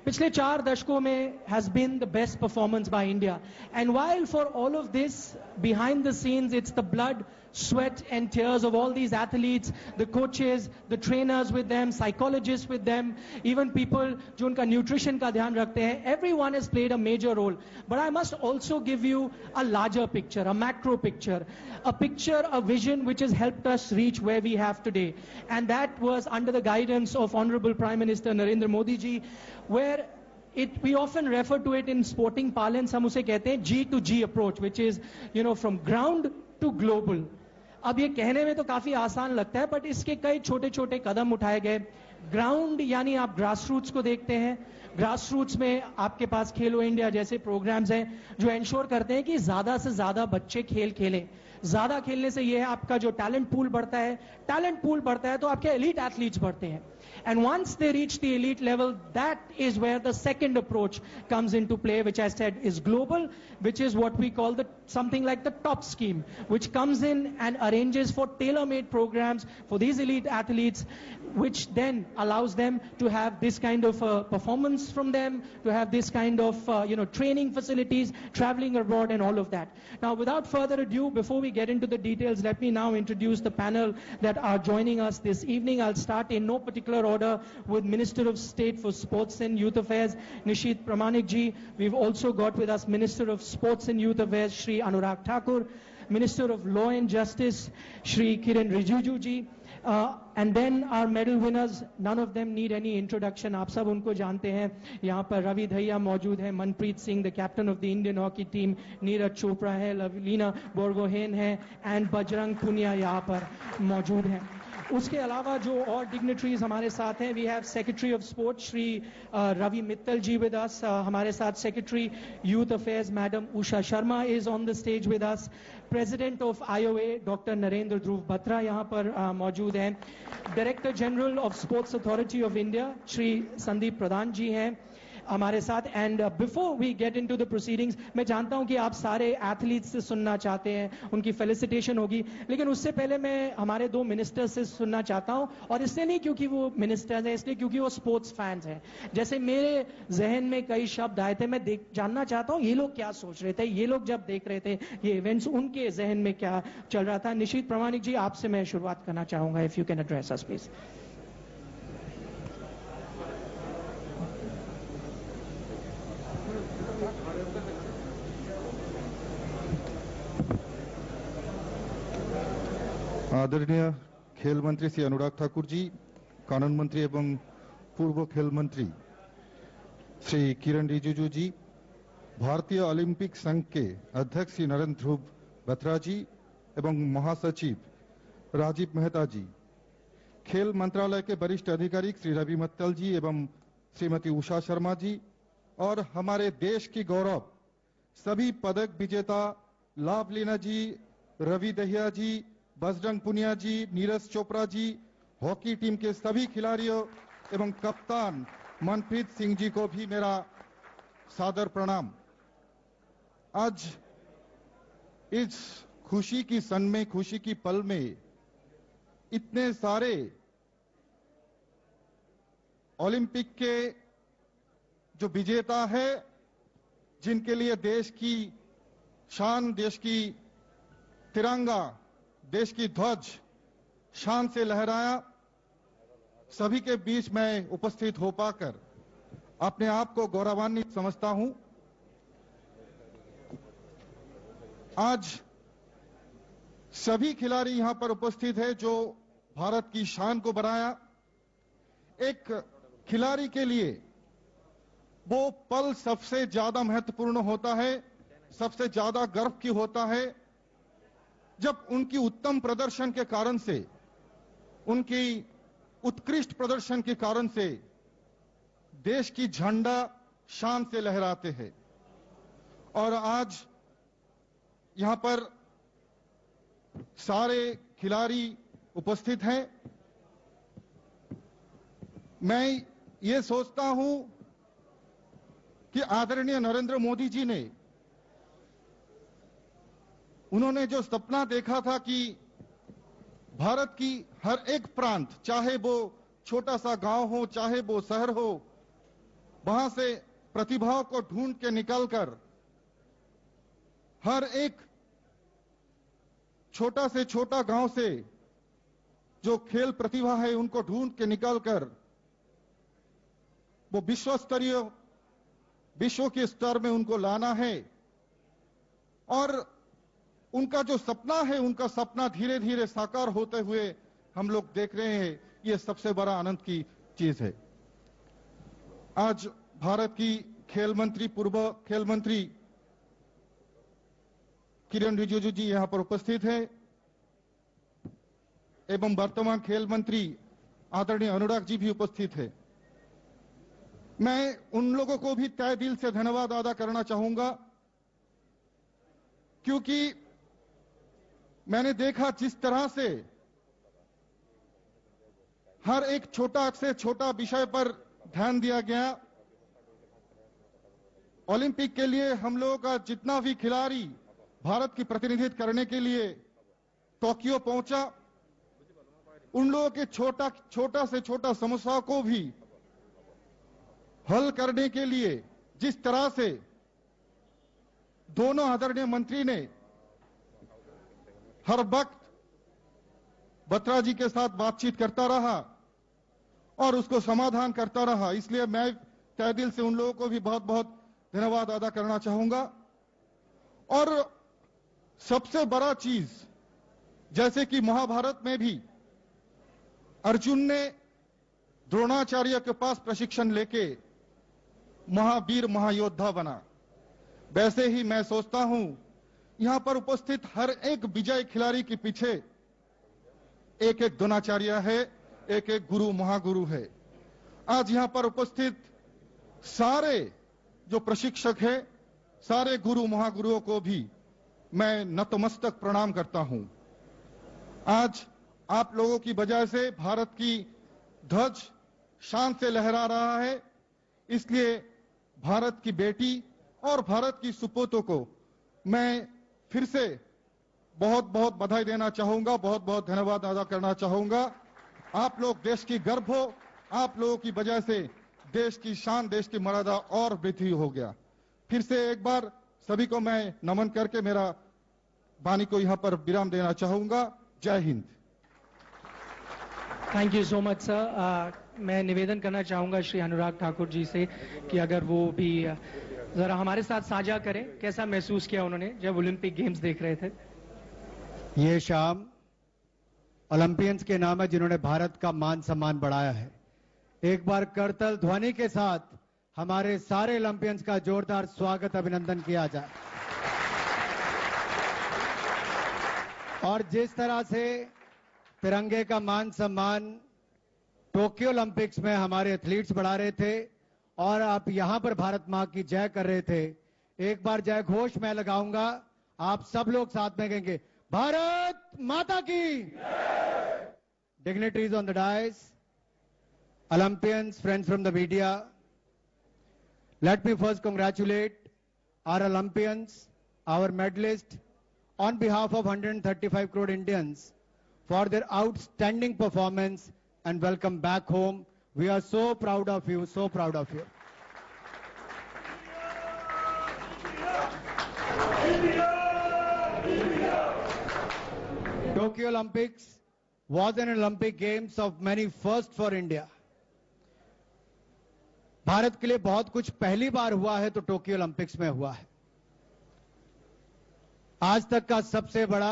पिछले 4 दशकों में has been the best performance by India. And while for all of this, behind the scenes, it's the blood, sweat and tears of all these athletes, the coaches, the trainers with them, psychologists with them, even people जो उनका nutrition का ध्यान रखते हैं. Everyone has played a major role. But I must also give you a larger picture, a macro picture, a picture, a vision which has helped us reach where we have today. And that was under the guidance of Honorable Prime Minister Narendra Modi ji, where we often refer to it in sporting parlance, हम उसे कहते हैं G to G approach, which is, from ground to global. अब ये कहने में तो काफी आसान लगता है, बट इसके कई छोटे छोटे कदम उठाए गए. ग्राउंड यानी आप ग्रास रूट्स को देखते हैं. ग्रास रूट्स में आपके पास खेलो इंडिया जैसे प्रोग्राम्स हैं जो इंश्योर करते हैं कि ज्यादा से ज्यादा बच्चे खेल खेलें. ज्यादा खेलने से ये है आपका जो टैलेंट पूल बढ़ता है. टैलेंट पूल बढ़ता है तो आपके एलीट एथलीट्स बढ़ते हैं. And once they reach the elite level, that is where the second approach comes into play, which I said is global, which is what we call something like the top scheme, which comes in and arranges for tailor-made programs for these elite athletes, which then allows them to have this kind of performance from them, to have this kind of training facilities, traveling abroad and all of that. Now, without further ado, before we get into the details, let me now introduce the panel that are joining us this evening. I'll start in no particular order with Minister of State for Sports and Youth Affairs, Nishit Pramanik ji. We've also got with us Minister of Sports and Youth Affairs, Shri Anurag Thakur, Minister of Law and Justice, Shri Kiren Rijiju ji. And then our medal winners, none of them need any introduction. आप सब उनको जानते हैं. यहाँ पर रवि धैया मौजूद हैं, Manpreet Singh, the captain of the Indian hockey team, Neeraj Chopra है, लवलीना बोरगोहेन है, and बजरंग पुनिया यहाँ पर मौजूद हैं. उसके अलावा जो और डिग्नेटरीज हमारे साथ हैं, we have secretary of sports Shri Ravi Mittal ji with us. हमारे साथ secretary youth affairs madam Usha Sharma is on the stage with us. President of IOA doctor Narendra Dhruv Batra यहाँ पर मौजूद हैं. Director general of sports authority of India Shri Sandeep Pradhan ji हैं हमारे साथ. And before we get into the proceedings, मैं जानता हूं कि आप सारे एथलीट्स से सुनना चाहते हैं, उनकी फेलिसिटेशन होगी, लेकिन उससे पहले मैं हमारे 2 मिनिस्टर्स से सुनना चाहता हूं. और इसलिए नहीं क्योंकि वो मिनिस्टर्स हैं, इसलिए क्योंकि वो स्पोर्ट्स फैंस हैं. जैसे मेरे जहन में कई शब्द आए थे, मैं जानना चाहता हूं ये लोग क्या सोच रहे थे, ये लोग जब देख रहे थे ये इवेंट्स, उनके जहन में क्या चल रहा था. निशित प्रमाणिक जी, आपसे मैं शुरुआत करना चाहूंगा, if you can address us please. आदरणीय खेल मंत्री श्री अनुराग ठाकुर जी, कानून मंत्री एवं पूर्व खेल मंत्री श्री किरण रिजिजू जी, भारतीय ओलंपिक संघ के अध्यक्ष श्री नरेंद्र ध्रुव बत्रा जी एवं महासचिव राजीव मेहता जी, खेल मंत्रालय के वरिष्ठ अधिकारी श्री रवि मित्तल जी एवं श्रीमती उषा शर्मा जी, और हमारे देश की गौरव सभी पदक विजेता लावलीना जी, रवि दहिया जी, बजरंग पुनिया जी, नीरज चोपड़ा जी, हॉकी टीम के सभी खिलाड़ियों एवं कप्तान मनप्रीत सिंह जी को भी मेरा सादर प्रणाम। आज इस खुशी की सन में, खुशी की पल में इतने सारे ओलंपिक के जो विजेता है, जिनके लिए देश की शान, देश की तिरंगा, देश की ध्वज शान से लहराया, सभी के बीच में उपस्थित हो पाकर अपने आप को गौरवान्वित समझता हूं। आज सभी खिलाड़ी यहां पर उपस्थित है जो भारत की शान को बढ़ाया। एक खिलाड़ी के लिए वो पल सबसे ज्यादा महत्वपूर्ण होता है, सबसे ज्यादा गर्व की होता है, जब उनकी उत्तम प्रदर्शन के कारण से, उनकी उत्कृष्ट प्रदर्शन के कारण से देश की झंडा शान से लहराते हैं। और आज यहां पर सारे खिलाड़ी उपस्थित हैं। मैं ये सोचता हूं कि आदरणीय नरेंद्र मोदी जी ने, उन्होंने जो सपना देखा था कि भारत की हर एक प्रांत, चाहे वो छोटा सा गांव हो, चाहे वो शहर हो, वहां से प्रतिभाओं को ढूंढ के निकालकर हर एक छोटा से छोटा गांव से जो खेल प्रतिभा है उनको ढूंढ के निकालकर वो विश्व स्तरीय, विश्व के स्तर में उनको लाना है। और उनका जो सपना है, उनका सपना धीरे धीरे साकार होते हुए हम लोग देख रहे हैं। ये सबसे बड़ा आनंद की चीज है। आज भारत की खेल मंत्री, पूर्व खेल मंत्री किरण रिजिजू जी यहां पर उपस्थित है एवं वर्तमान खेल मंत्री आदरणीय अनुराग जी भी उपस्थित है। मैं उन लोगों को भी तहे दिल से धन्यवाद अदा करना चाहूंगा, क्योंकि मैंने देखा जिस तरह से हर एक छोटा से छोटा विषय पर ध्यान दिया गया। ओलंपिक के लिए हम लोगों का जितना भी खिलाड़ी भारत की प्रतिनिधित्व करने के लिए टोक्यो पहुंचा, उन लोगों के छोटा से छोटा समस्या को भी हल करने के लिए जिस तरह से दोनों आदरणीय मंत्री ने हर वक्त बत्रा जी के साथ बातचीत करता रहा और उसको समाधान करता रहा, इसलिए मैं तहे दिल से उन लोगों को भी बहुत बहुत धन्यवाद अदा करना चाहूंगा। और सबसे बड़ा चीज, जैसे कि महाभारत में भी अर्जुन ने द्रोणाचार्य के पास प्रशिक्षण लेके महावीर महायोद्धा बना, वैसे ही मैं सोचता हूं यहां पर उपस्थित हर एक विजय खिलाड़ी के पीछे एक एक द्रोणाचार्य है, एक एक गुरु महागुरु है। आज यहां पर उपस्थित सारे जो प्रशिक्षक है, सारे गुरु महागुरुओं को भी मैं नतमस्तक प्रणाम करता हूं। आज आप लोगों की वजह से भारत की ध्वज शान से लहरा रहा है, इसलिए भारत की बेटी और भारत की सुपूतों को मैं फिर से बहुत बहुत बधाई देना चाहूंगा, बहुत बहुत धन्यवाद अदा करना चाहूंगा। आप लोग देश की गर्व हो, आप लोगों की वजह से देश की शान, देश की मर्यादा और वृद्धि हो गया। फिर से एक बार सभी को मैं नमन करके मेरा वाणी को यहां पर विराम देना चाहूंगा। जय Hind. Thank you so much sir. मैं निवेदन करना चाहूंगा श्री अनुराग ठाकुर जी से कि अगर वो भी जरा हमारे साथ साझा करें, कैसा महसूस किया उन्होंने जब ओलंपिक गेम्स देख रहे थे। ये शाम ओलंपियंस के नाम है जिन्होंने भारत का मान सम्मान बढ़ाया है। एक बार करतल ध्वनि के साथ हमारे सारे ओलंपियंस का जोरदार स्वागत अभिनंदन किया जाए। और जिस तरह से तिरंगे का मान सम्मान टोक्यो ओलंपिक्स में हमारे एथलीट्स बढ़ा रहे थे और आप यहां पर भारत मां की जय कर रहे थे, एक बार जय घोष मैं लगाऊंगा, आप सब लोग साथ में कहेंगे भारत माता की। Dignitaries on the dais, Olympians, friends from the media, let me first congratulate our Olympians, our medalists, on behalf of 135 crore Indians for their outstanding performance and welcome back home. We are so proud of you, so proud of you. Tokyo Olympics was an Olympic Games of many firsts for India. Bharat के लिए बहुत कुछ पहली बार हुआ है तो टोक्यो ओलंपिक्स में हुआ है। आज तक का सबसे बड़ा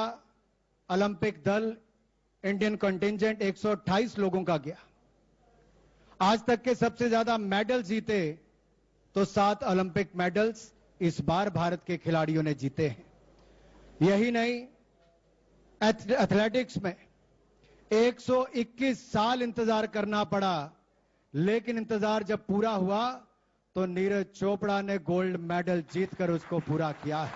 ओलंपिक दल इंडियन कंटिंजेंट 128 लोगों का गया। आज तक के सबसे ज्यादा मेडल जीते तो 7 ओलंपिक मेडल्स इस बार भारत के खिलाड़ियों ने जीते हैं। यही नहीं, एथलेटिक्स में 121 साल इंतजार करना पड़ा, लेकिन इंतजार जब पूरा हुआ तो नीरज चोपड़ा ने गोल्ड मेडल जीतकर उसको पूरा किया है।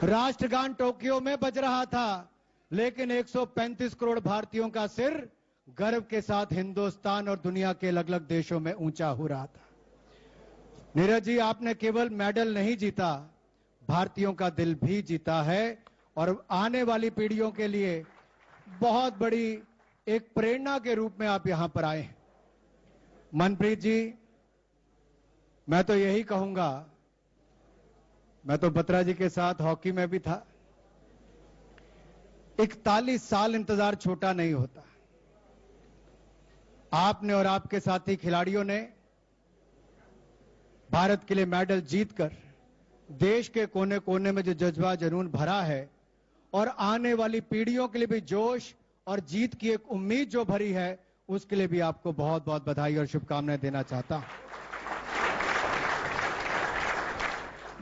राष्ट्रगान टोक्यो में बज रहा था, लेकिन 135 करोड़ भारतीयों का सिर गर्व के साथ हिंदुस्तान और दुनिया के अलग अलग देशों में ऊंचा हो रहा था। नीरज जी, आपने केवल मेडल नहीं जीता, भारतीयों का दिल भी जीता है और आने वाली पीढ़ियों के लिए बहुत बड़ी एक प्रेरणा के रूप में आप यहां पर आए हैं। मनप्रीत जी, मैं तो यही कहूंगा, मैं तो बत्रा जी के साथ हॉकी में भी था, 41 साल इंतजार छोटा नहीं होता। आपने और आपके साथी खिलाड़ियों ने भारत के लिए मेडल जीतकर देश के कोने कोने में जो जज्बा जुनून भरा है और आने वाली पीढ़ियों के लिए भी जोश और जीत की एक उम्मीद जो भरी है, उसके लिए भी आपको बहुत बहुत बधाई और शुभकामनाएं देना चाहता हूं।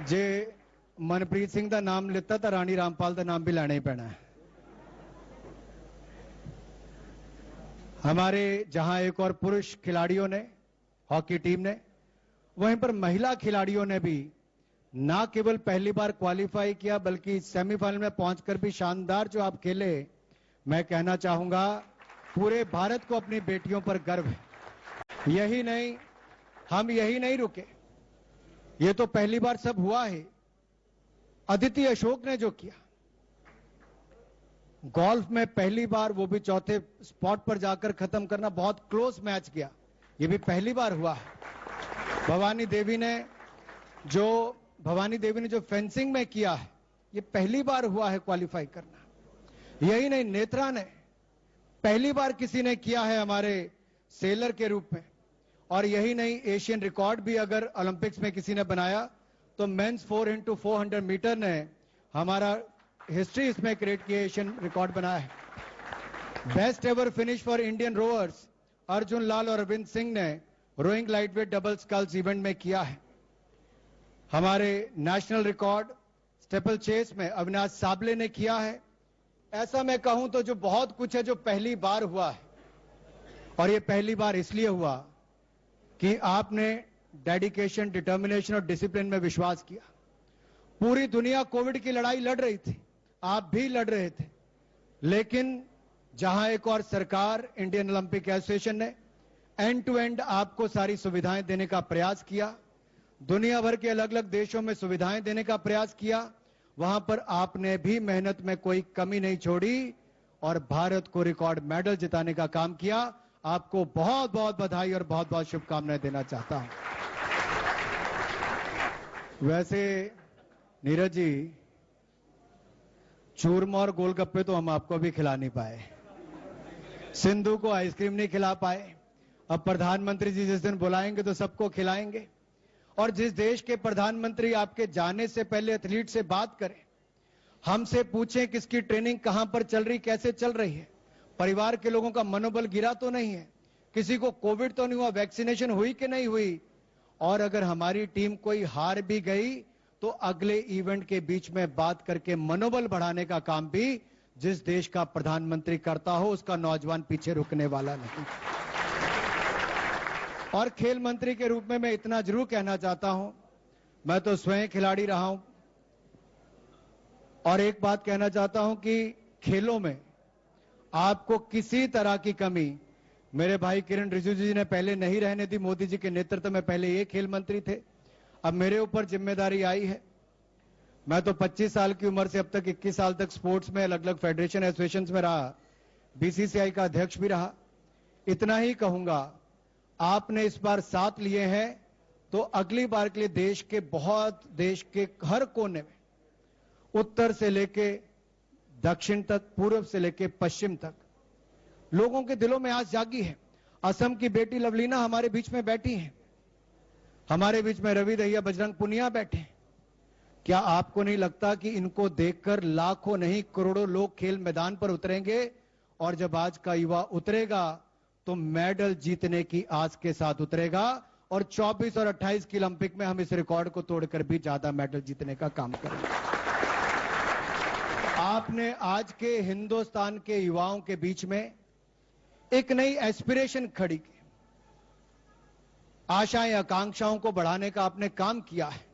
जे मनप्रीत सिंह का नाम लेता तो रानी रामपाल का नाम भी लेना ही पैना है। हमारे जहां एक और पुरुष खिलाड़ियों ने, हॉकी टीम ने, वहीं पर महिला खिलाड़ियों ने भी ना केवल पहली बार क्वालिफाई किया बल्कि सेमीफाइनल में पहुंचकर भी शानदार जो आप खेले। मैं कहना चाहूंगा पूरे भारत को अपनी बेटियों पर गर्व है। यही नहीं, हम यही नहीं रुके, ये तो पहली बार सब हुआ है। अदिति अशोक ने जो किया, गोल्फ में पहली बार, वो भी चौथे स्पॉट पर जाकर खत्म करना, बहुत क्लोज मैच किया, ये भी पहली बार हुआ है। भवानी देवी ने जो फेंसिंग में किया है, ये पहली बार हुआ है क्वालिफाई करना। यही नहीं, नेत्रा ने पहली बार किसी ने किया है हमारे सेलर के रूप में। और यही नहीं, एशियन रिकॉर्ड भी अगर ओलंपिक्स में किसी ने बनाया तो मेंस 4x400 मीटर ने हमारा हिस्ट्री इसमें क्रिएट की, एशियन रिकॉर्ड बनाया है। Best ever finish for Indian rowers Arjun Lal और अरविंद सिंह ने rowing lightweight double sculls event में किया है। हमारे नेशनल रिकॉर्ड स्टेपल चेस में अविनाश साबले ने किया है। ऐसा मैं कहूं तो जो बहुत कुछ है जो पहली बार हुआ है, और ये पहली बार इसलिए हुआ कि आपने डेडिकेशन, डिटर्मिनेशन और डिसिप्लिन में विश्वास किया। पूरी दुनिया कोविड की लड़ाई लड़ रही थी, आप भी लड़ रहे थे, लेकिन जहां एक और सरकार, इंडियन ओलंपिक एसोसिएशन ने एंड टू एंड आपको सारी सुविधाएं देने का प्रयास किया, दुनिया भर के अलग अलग देशों में सुविधाएं देने का प्रयास किया, वहां पर आपने भी मेहनत में कोई कमी नहीं छोड़ी और भारत को रिकॉर्ड मेडल जिताने का काम किया। आपको बहुत बहुत बधाई और बहुत बहुत शुभकामनाएं देना चाहता हूं। वैसे नीरज जी, चूरमा और गोलगप्पे तो हम आपको भी खिला नहीं पाए, सिंधु को आइसक्रीम नहीं खिला पाए। अब प्रधानमंत्री जी जिस दिन बुलाएंगे तो सबको खिलाएंगे। और जिस देश के प्रधानमंत्री आपके जाने से पहले एथलीट से बात करें, हमसे पूछें किसकी ट्रेनिंग कहां पर चल रही, कैसे चल रही है, परिवार के लोगों का मनोबल गिरा तो नहीं है, किसी को कोविड तो नहीं हुआ, वैक्सीनेशन हुई कि नहीं हुई। और अगर हमारी टीम कोई हार भी गई तो अगले इवेंट के बीच में बात करके मनोबल बढ़ाने का काम भी जिस देश का प्रधानमंत्री करता हो उसका नौजवान पीछे रुकने वाला नहीं। और खेल मंत्री के रूप में मैं इतना जरूर कहना चाहता हूं, मैं तो स्वयं खिलाड़ी रहा हूं और एक बात कहना चाहता हूं कि खेलों में आपको किसी तरह की कमी मेरे भाई किरण रिजिजू जी ने पहले नहीं रहने दी। मोदी जी के नेतृत्व में पहले ये खेल मंत्री थे, अब मेरे ऊपर जिम्मेदारी आई है। मैं तो 25 साल की उम्र से अब तक 21 साल तक स्पोर्ट्स में अलग अलग फेडरेशन एसोसिएशन में रहा, बीसीसीआई का अध्यक्ष भी रहा। इतना ही कहूंगा, आपने इस बार साथ लिए हैं तो अगली बार के लिए देश के हर कोने में, उत्तर से लेके दक्षिण तक, पूर्व से लेके पश्चिम तक लोगों के दिलों में आज जागी है। असम की बेटी लवलीना हमारे बीच में बैठी हैं, हमारे बीच में रवि दहिया, बजरंग पुनिया बैठे हैं। क्या आपको नहीं लगता कि इनको देखकर लाखों नहीं करोड़ों लोग खेल मैदान पर उतरेंगे? और जब आज का युवा उतरेगा तो मेडल जीतने की आस के साथ उतरेगा और 24 और 28 की ओलंपिक में हम इस रिकॉर्ड को तोड़कर भी ज्यादा मेडल जीतने का काम करेंगे। आपने आज के हिंदुस्तान के युवाओं के बीच में एक नई एस्पिरेशन खड़ी की, आशाएं आकांक्षाओं को बढ़ाने का आपने काम किया है।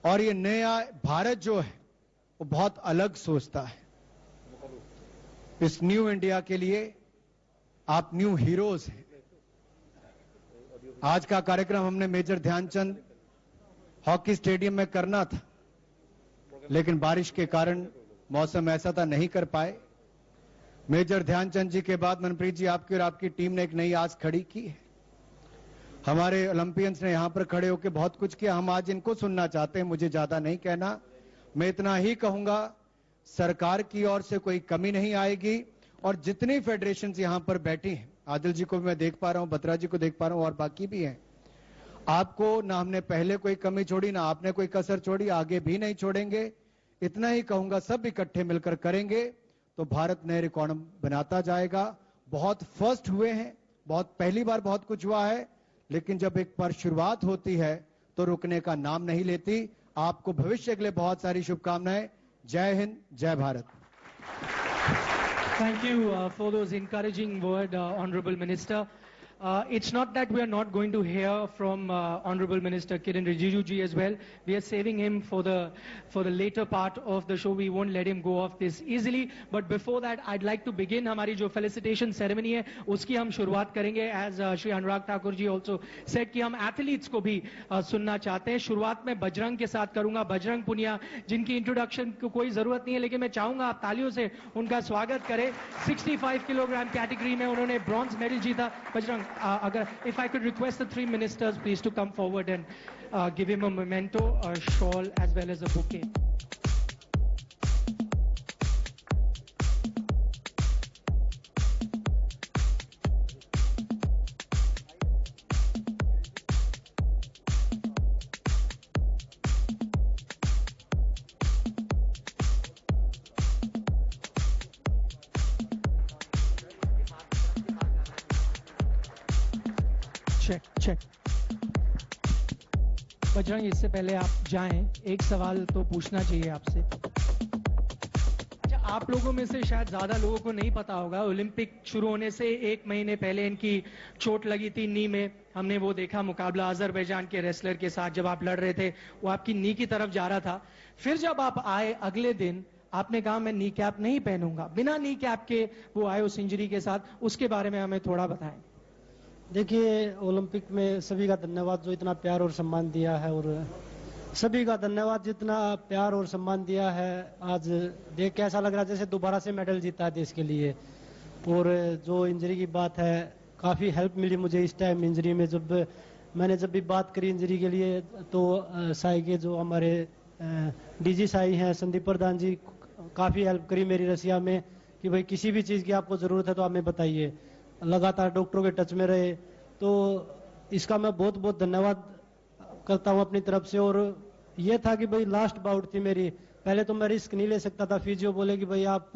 और ये नया भारत जो है वो बहुत अलग सोचता है। इस न्यू इंडिया के लिए आप न्यू हीरोज हैं। आज का कार्यक्रम हमने मेजर ध्यानचंद हॉकी स्टेडियम में करना था, लेकिन बारिश के कारण मौसम ऐसा था नहीं कर पाए। मेजर ध्यानचंद जी के बाद मनप्रीत जी आपकी और आपकी टीम ने एक नई आस खड़ी की है। हमारे ओलंपियंस ने यहां पर खड़े होकर बहुत कुछ किया, हम आज इनको सुनना चाहते हैं। मुझे ज्यादा नहीं कहना, मैं इतना ही कहूंगा, सरकार की ओर से कोई कमी नहीं आएगी। और जितनी फेडरेशन यहां पर बैठी हैं, आदिल जी को भी मैं देख पा रहा हूं, बत्रा जी को देख पा रहा हूं और बाकी भी हैं, आपको ना हमने पहले कोई कमी छोड़ी, ना आपने कोई कसर छोड़ी, आगे भी नहीं छोड़ेंगे। इतना ही कहूंगा, सब इकट्ठे मिलकर करेंगे तो भारत नए रिकॉर्ड बनाता जाएगा। बहुत फर्स्ट हुए हैं, बहुत पहली बार बहुत कुछ हुआ है, लेकिन जब एक बार शुरुआत होती है तो रुकने का नाम नहीं लेती। आपको भविष्य के लिए बहुत सारी शुभकामनाएं। जय हिंद, जय Bharat. Thank you for those encouraging words, Honorable Minister. It's not that we are not going to hear from Honorable Minister Kiren Rijiju ji as well. We are saving him for the later part of the show. We won't let him go off this easily. But before that, I'd like to begin हमारी जो felicitation ceremony है उसकी हम शुरुआत करेंगे. As Shri Anurag Thakur ji also said कि हम athletes को भी सुनना चाहते हैं. शुरुआत में बजरंग के साथ करूंगा. बजरंग पुनिया जिनकी इंट्रोडक्शन को कोई जरूरत नहीं है, लेकिन मैं चाहूंगा आप तालियों से उनका स्वागत करें. 65 किलोग्राम कैटेगरी में उन्होंने ब्रॉन्ज मेडल जीता. Bajrang, if I could request the three ministers please to come forward and give him a memento, a shawl as well as a bouquet. Check. Bajrang, इससे पहले आप जाएं, एक सवाल तो पूछना चाहिए आपसे। अच्छा, आप लोगों में से शायद ज्यादा लोगों को नहीं पता होगा, ओलंपिक शुरू होने से 1 महीने पहले इनकी चोट लगी थी नी में. हमने वो देखा मुकाबला अजरबैजान के रेसलर के साथ, जब आप लड़ रहे थे वो आपकी नी की तरफ जा रहा था. फिर जब आप आए अगले दिन आपने कहा मैं नी कैप नहीं पहनूंगा, बिना नी कैप के वो आए उस इंजरी के साथ. उसके बारे में हमें थोड़ा बताएं. देखिए, ओलंपिक में सभी का धन्यवाद जो इतना प्यार और सम्मान दिया है, और सभी का धन्यवाद जितना प्यार और सम्मान दिया है. आज देख के ऐसा लग रहा है जैसे दोबारा से मेडल जीता है देश के लिए. और जो इंजरी की बात है, काफ़ी हेल्प मिली मुझे इस टाइम इंजरी में. जब भी बात करी इंजरी के लिए तो साई के जो हमारे डीजी साई हैं संदीप प्रधान जी, काफ़ी हेल्प करी मेरी रसिया में कि भाई किसी भी चीज़ की आपको ज़रूरत है तो आप हमें बताइए. लगातार डॉक्टरों के टच में रहे, तो इसका मैं बहुत बहुत धन्यवाद करता हूं अपनी तरफ से. और ये था कि भाई लास्ट बाउट थी मेरी, पहले तो मैं रिस्क नहीं ले सकता था. फिजियो बोले कि भाई आप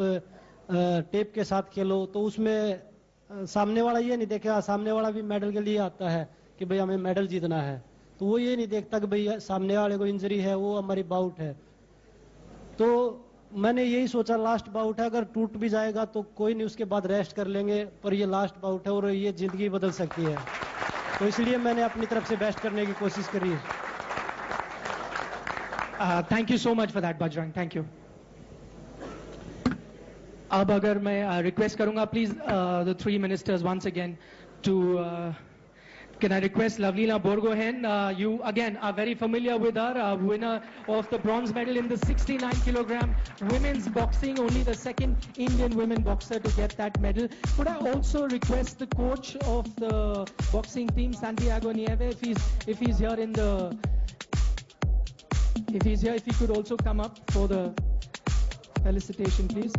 टेप के साथ खेलो, तो उसमें सामने वाला ये नहीं देखेगा, सामने वाला भी मेडल के लिए आता है कि भाई हमें मेडल जीतना है, तो वो ये नहीं देखता कि भाई सामने वाले को इंजरी है, वो हमारी बाउट है। तो मैंने यही सोचा लास्ट बाउट है, अगर टूट भी जाएगा तो कोई नहीं, उसके बाद रेस्ट कर लेंगे, पर ये लास्ट बाउट है और ये जिंदगी बदल सकती है, तो इसलिए मैंने अपनी तरफ से बेस्ट करने की कोशिश करी है। Thank you so much for that Bajrang, thank you. अब अगर मैं रिक्वेस्ट करूंगा please the three ministers once again to can I request Lavleena Borgohain, you again are very familiar with her, winner of the bronze medal in the 69 kilogram women's boxing, only the second Indian women boxer to get that medal. Could I also request the coach of the boxing team, Santiago Nieve, if he's here in the, if he could also come up for the felicitation, please.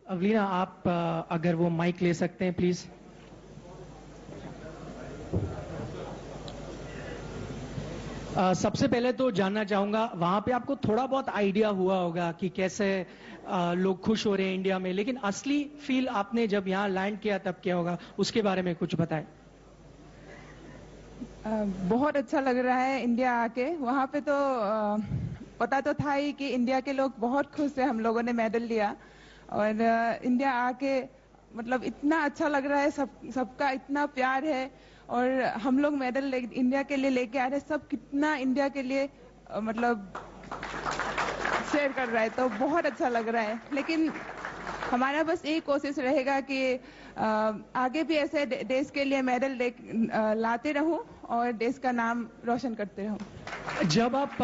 अवलीना, आप अगर वो माइक ले सकते हैं प्लीज। सबसे पहले तो जानना चाहूंगा, वहां पे आपको थोड़ा बहुत आइडिया हुआ होगा कि कैसे लोग खुश हो रहे हैं इंडिया में, लेकिन असली फील आपने जब यहाँ लैंड किया तब क्या होगा, उसके बारे में कुछ बताएं। बहुत अच्छा लग रहा है इंडिया आके। वहां पे तो पता तो था ही कि इंडिया के लोग बहुत खुश थे, हम लोगों ने मेडल लिया, और इंडिया आके मतलब इतना अच्छा लग रहा है, सबका इतना प्यार है, और हम लोग मेडल इंडिया के लिए लेके आ रहे हैं, सब कितना इंडिया के लिए मतलब शेयर कर रहा है, तो बहुत अच्छा लग रहा है। लेकिन हमारा बस यही कोशिश रहेगा कि आगे भी ऐसे देश के लिए मेडल लाते रहूं और देश का नाम रोशन करते रहूं। जब आप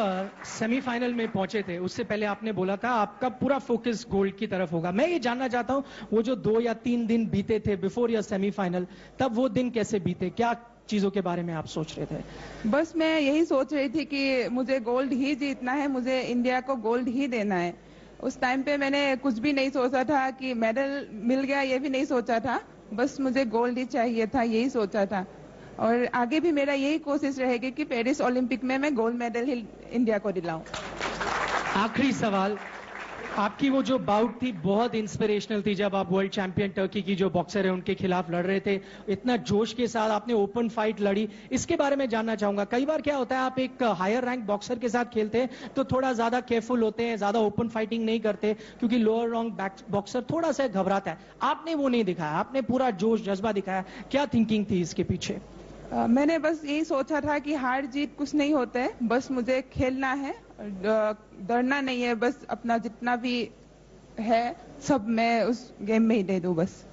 सेमीफाइनल में पहुंचे थे, उससे पहले आपने बोला था आपका पूरा फोकस गोल्ड की तरफ होगा। मैं ये जानना चाहता हूं, वो जो 2 या 3 दिन बीते थे बिफोर या सेमीफाइनल, तब वो दिन कैसे बीते, क्या चीजों के बारे में आप सोच रहे थे? बस मैं यही सोच रही थी कि मुझे गोल्ड ही जीतना है, मुझे इंडिया को गोल्ड ही देना है। उस टाइम पे मैंने कुछ भी नहीं सोचा था कि मेडल मिल गया, ये भी नहीं सोचा था, बस मुझे गोल्ड ही चाहिए था, यही सोचा था। और आगे भी मेरा यही कोशिश रहेगी कि पेरिस ओलंपिक में मैं गोल्ड मेडल ही इंडिया को दिलाऊं। आखिरी सवाल, आपकी वो जो बाउट थी बहुत इंस्पिरेशनल थी, जब आप वर्ल्ड चैंपियन टर्की की जो बॉक्सर है उनके खिलाफ लड़ रहे थे, इतना जोश के साथ आपने ओपन फाइट लड़ी, इसके बारे में जानना चाहूंगा। कई बार क्या होता है, आप एक हायर रैंक बॉक्सर के साथ खेलते हैं तो थोड़ा ज्यादा केयरफुल होते हैं, ज्यादा ओपन फाइटिंग नहीं करते, क्योंकि लोअर रैंक बॉक्सर थोड़ा सा घबराता है। आपने वो नहीं दिखाया, आपने पूरा जोश जज्बा दिखाया, क्या थिंकिंग थी इसके पीछे? मैंने बस यही सोचा था कि हार जीत कुछ नहीं होते है, बस मुझे खेलना है, डरना नहीं है, बस अपना जितना भी है सब मैं उस गेम में ही दे दूं बस।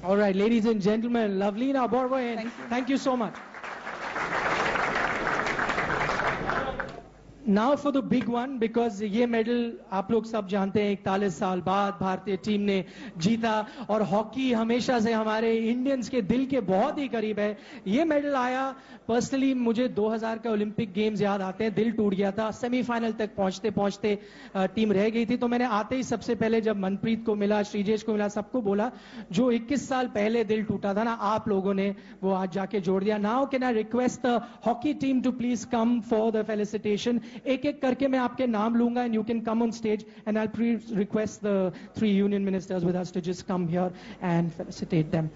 Alright, ladies and gentlemen, Lavleena Borgohain, thank you so much. Now for the big one, because ये मेडल आप लोग सब जानते हैं 41 साल बाद भारतीय टीम ने जीता, और हॉकी हमेशा से हमारे इंडियंस के दिल के बहुत ही करीब है। ये मेडल आया, पर्सनली मुझे 2000 का ओलंपिक गेम्स याद आते हैं, दिल टूट गया था, सेमीफाइनल तक पहुंचते पहुंचते टीम रह गई थी। तो मैंने आते ही सबसे पहले जब मनप्रीत को मिला, श्रीजेश को मिला, सबको बोला जो 21 साल पहले दिल टूटा था ना, आप लोगों ने वो आज जाके जोड़ दिया। Now can I request the hockey team to please come for the felicitation. एक एक करके मैं आपके नाम लूंगा and you can come on stage and I please request the 3 union ministers with us to just come here and felicitate them.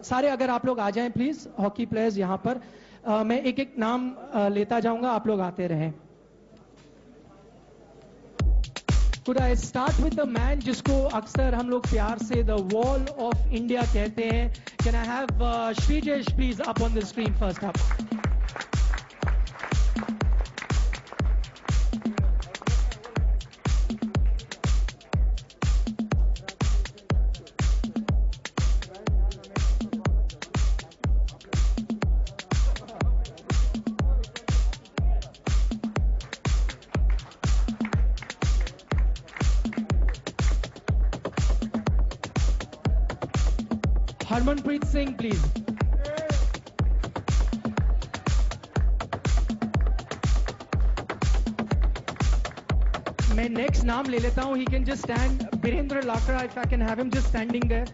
सारे अगर आप लोग आ जाएं प्लीज, हॉकी प्लेयर्स यहां पर। मैं एक एक नाम लेता जाऊंगा, आप लोग आते रहें। Could I start with the man जिसको अक्सर हम लोग प्यार से the wall of India कहते हैं? Can I have Shrijesh please up on the screen first up? Harmanpreet Singh, please. मैं next नाम ले लेता हूँ. He can just stand. Birendra Lakra, if I can have him just standing there.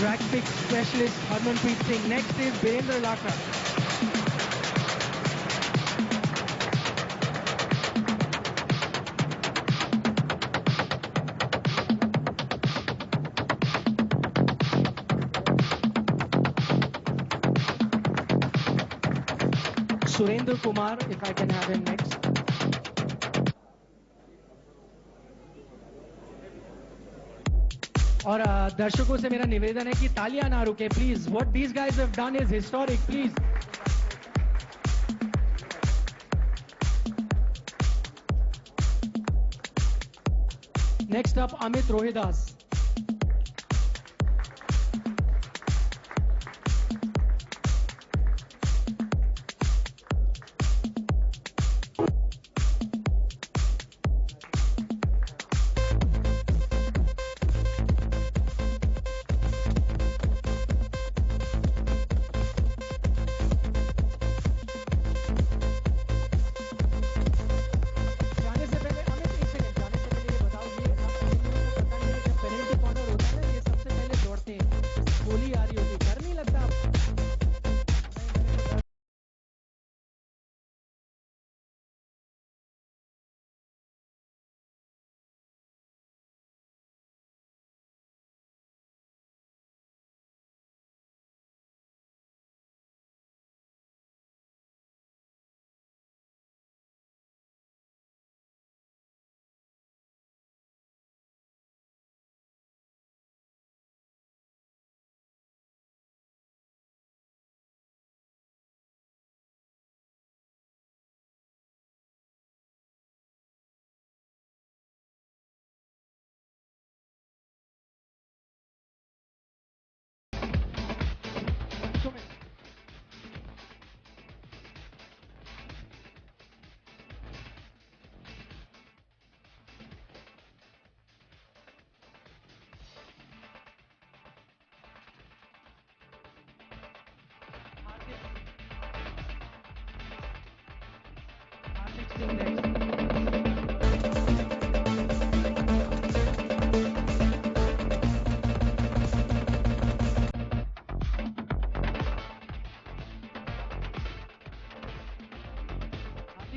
Track pick specialist Harmanpreet Singh. Next is Birendra Lakra. Surendra Kumar, if I can have him next. और दर्शकों से मेरा निवेदन है कि तालियां ना रुके please. What these guys have done is historic please. Next up Amit Rohidas.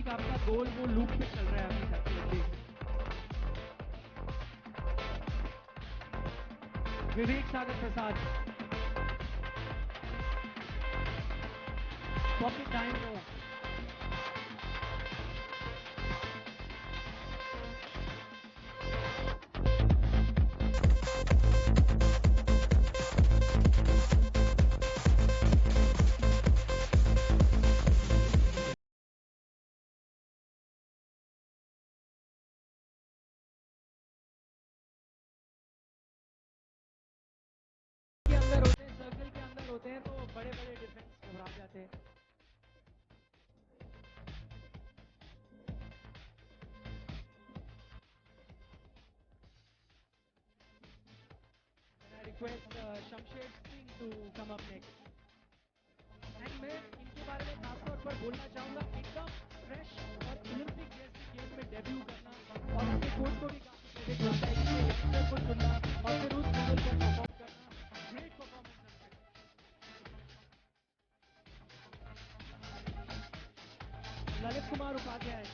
आपका गोल वो लूप पे चल रहा है अभी तक. विवेक सागर प्रसाद. पॉकेट टाइम लो. होते हैं तो बड़े बड़े डिफेंस घबरा जाते हैं. I request Shamshed Singh to come up next. And मैं इनके बारे में खासतौर पर बोलना चाहूँगा, एकदम फ्रेश और ओलंपिक जैसी गेम में डेब्यू करना और अपने कोच को भी काफी क्रेडिट मिलता है कि यंगस्टर को चुनना और फिर उस लेवल पर परफॉर्म करना. Great performance. ललित कुमार उपाध्याय.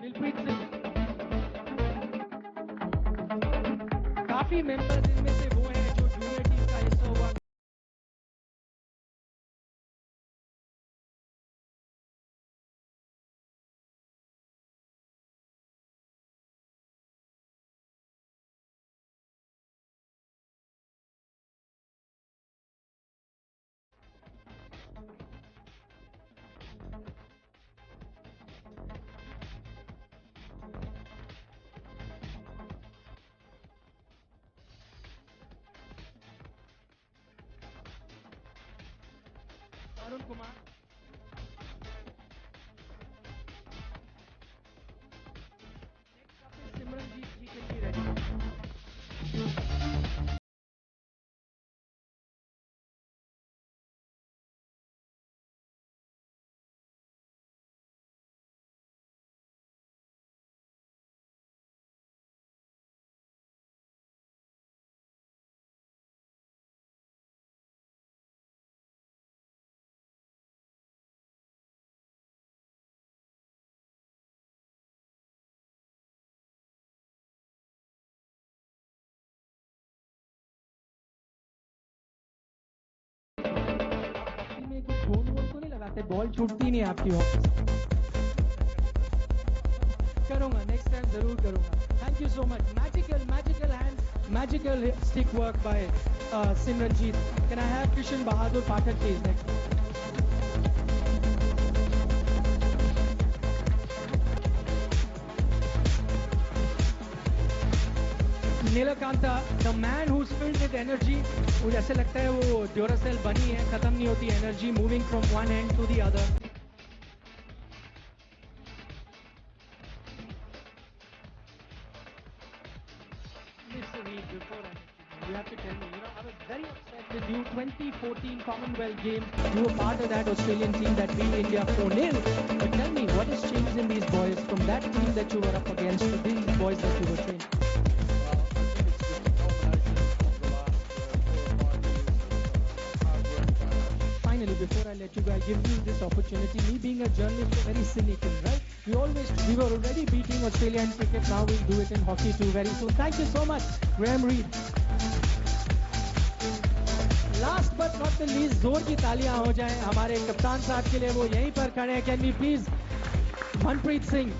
दिलप्रीत सिंह। काफी मेंबर्स इनमें से वो हैं जो जूनियर टीम का हिस्सा हुआ। अरुण कुमार, सिमरनजीत जी के लिए रेडी। में कुछ गोल वोल तो नहीं लगाते, बॉल छूटती नहीं आपकी हॉकी से। करूंगा, नेक्स्ट टाइम जरूर करूंगा। Thank you so much. Magical hand, magical stick work by Simranjeet. Can I have Krishan Bahadur Pathak please next. Nilakanta, the man who is filled with energy. मुझे ऐसे लगता है वो ड्यूरासेल बनी है, खत्म नहीं होती energy, moving from one end to the other. You have to tell me, I was very upset with you. 2014 Commonwealth Games, you were part of that Australian team that beat India 4-0. But tell me, what has changed in these boys from that team that you were up against to these boys that you were training? Finally, before I let you go, I give you this opportunity. Me being a journalist, very cynical, right? We were already beating Australia in cricket. Now we'll do it in hockey too very soon. Thank you so much, Graham Reed. Last but not the least, जोर की तालियां हो जाएं हमारे कप्तान साहब के लिए, वो यहीं पर खड़े हैं। Can we please Manpreet Singh.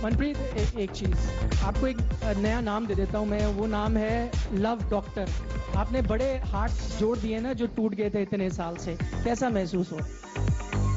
Manpreet, एक चीज आपको एक नया नाम दे देता हूं मैं, वो नाम है लव डॉक्टर। आपने बड़े हार्ट जोड़ दिए ना जो टूट गए थे इतने साल से, कैसा महसूस हो?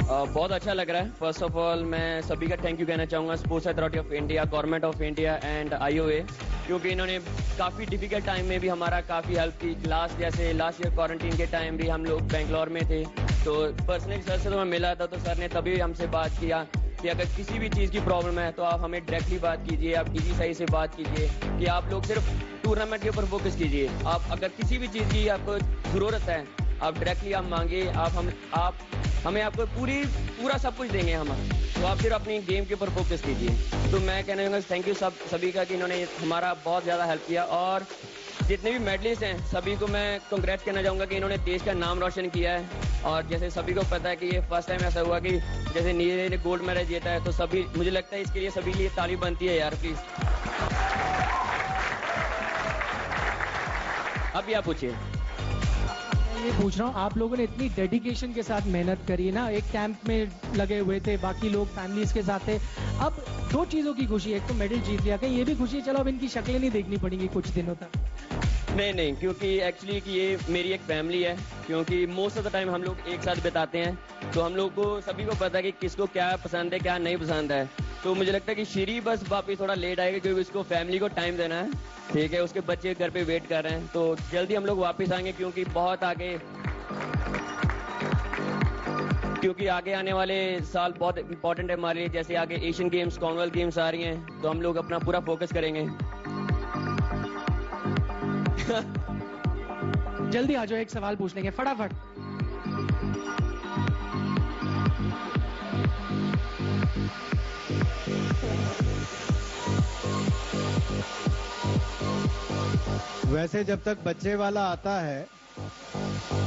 बहुत अच्छा लग रहा है। फर्स्ट ऑफ ऑल मैं सभी का थैंक यू कहना चाहूँगा, sports authority of India, government of India and IOA, क्योंकि इन्होंने काफ़ी डिफिकल्ट टाइम में भी हमारा काफ़ी हेल्प की। लास्ट ईयर क्वारंटीन के टाइम भी हम लोग बेंगलोर में थे, तो पर्सनली सर से तो मैं मिला था, तो सर ने तभी हमसे बात किया कि अगर किसी भी चीज़ की प्रॉब्लम है तो आप हमें डायरेक्टली बात कीजिए, आप इजी सही से बात कीजिए, कि आप लोग सिर्फ टूर्नामेंट के ऊपर फोकस कीजिए। आप अगर किसी भी चीज़ की आपको ज़रूरत है, आप डायरेक्टली आप मांगे, आप हमें आपको पूरा सब कुछ देंगे हम, तो आप सिर्फ अपनी गेम के ऊपर फोकस कीजिए। तो मैं कहना चाहूँगा थैंक यू सभी का कि इन्होंने हमारा बहुत ज़्यादा हेल्प किया, और जितने भी मेडलिस्ट हैं सभी को मैं कांग्रेट्स कहना चाहूँगा कि इन्होंने देश का नाम रोशन किया है। और जैसे सभी को पता है कि ये फर्स्ट टाइम ऐसा हुआ कि जैसे नीरज ने गोल्ड मेडल जीता है, तो सभी, मुझे लगता है इसके लिए सभी लिए ताली बनती है यार, प्लीज। अब आप पूछिए। ये पूछ रहा हूँ, आप लोगों ने इतनी डेडिकेशन के साथ मेहनत करी है ना, एक कैंप में लगे हुए थे, बाकी लोग फैमिलीज के साथ थे। अब दो चीजों की खुशी है, एक तो मेडल जीत लिया, कहीं ये भी खुशी है चलो अब इनकी शक्लें नहीं देखनी पड़ेंगी कुछ दिनों तक? नहीं, क्योंकि एक्चुअली कि ये मेरी एक फैमिली है, क्योंकि मोस्ट ऑफ द टाइम हम लोग एक साथ बिताते हैं, तो हम लोग को सभी को पता है कि किसको क्या पसंद है क्या नहीं पसंद है। तो मुझे लगता है कि श्री बस वापिस थोड़ा लेट आएगा, क्योंकि उसको फैमिली को टाइम देना है, ठीक है, उसके बच्चे घर पे वेट कर रहे हैं, तो जल्दी हम लोग वापस आएंगे, क्योंकि बहुत आगे आने वाले साल बहुत इंपॉर्टेंट है हमारे लिए। जैसे आगे एशियन गेम्स, कॉमनवेल्थ गेम्स आ रही हैं, तो हम लोग अपना पूरा फोकस करेंगे। जल्दी आ जाओ, एक सवाल पूछ लेंगे फटाफट। वैसे जब तक बच्चे वाला आता है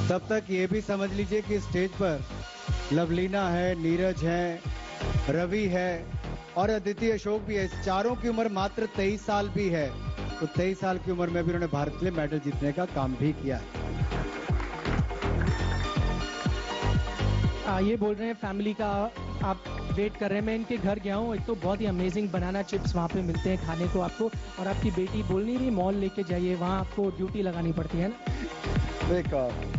तब तक ये भी समझ लीजिए कि स्टेज पर लवलीना है, नीरज है, रवि है और अदिति अशोक भी है। चारों की उम्र मात्र 23 साल भी है। तो 23 साल की उम्र में भी उन्होंने भारत के लिए मेडल जीतने का काम भी किया है। ये बोल रहे हैं फैमिली का आप वेट कर रहे हैं। मैं इनके घर गया हूँ, एक तो बहुत ही अमेजिंग बनाना चिप्स वहाँ पे मिलते हैं खाने को आपको, और आपकी बेटी बोल नहीं रही मॉल लेके जाइए, वहाँ आपको ड्यूटी लगानी पड़ती है ना। देख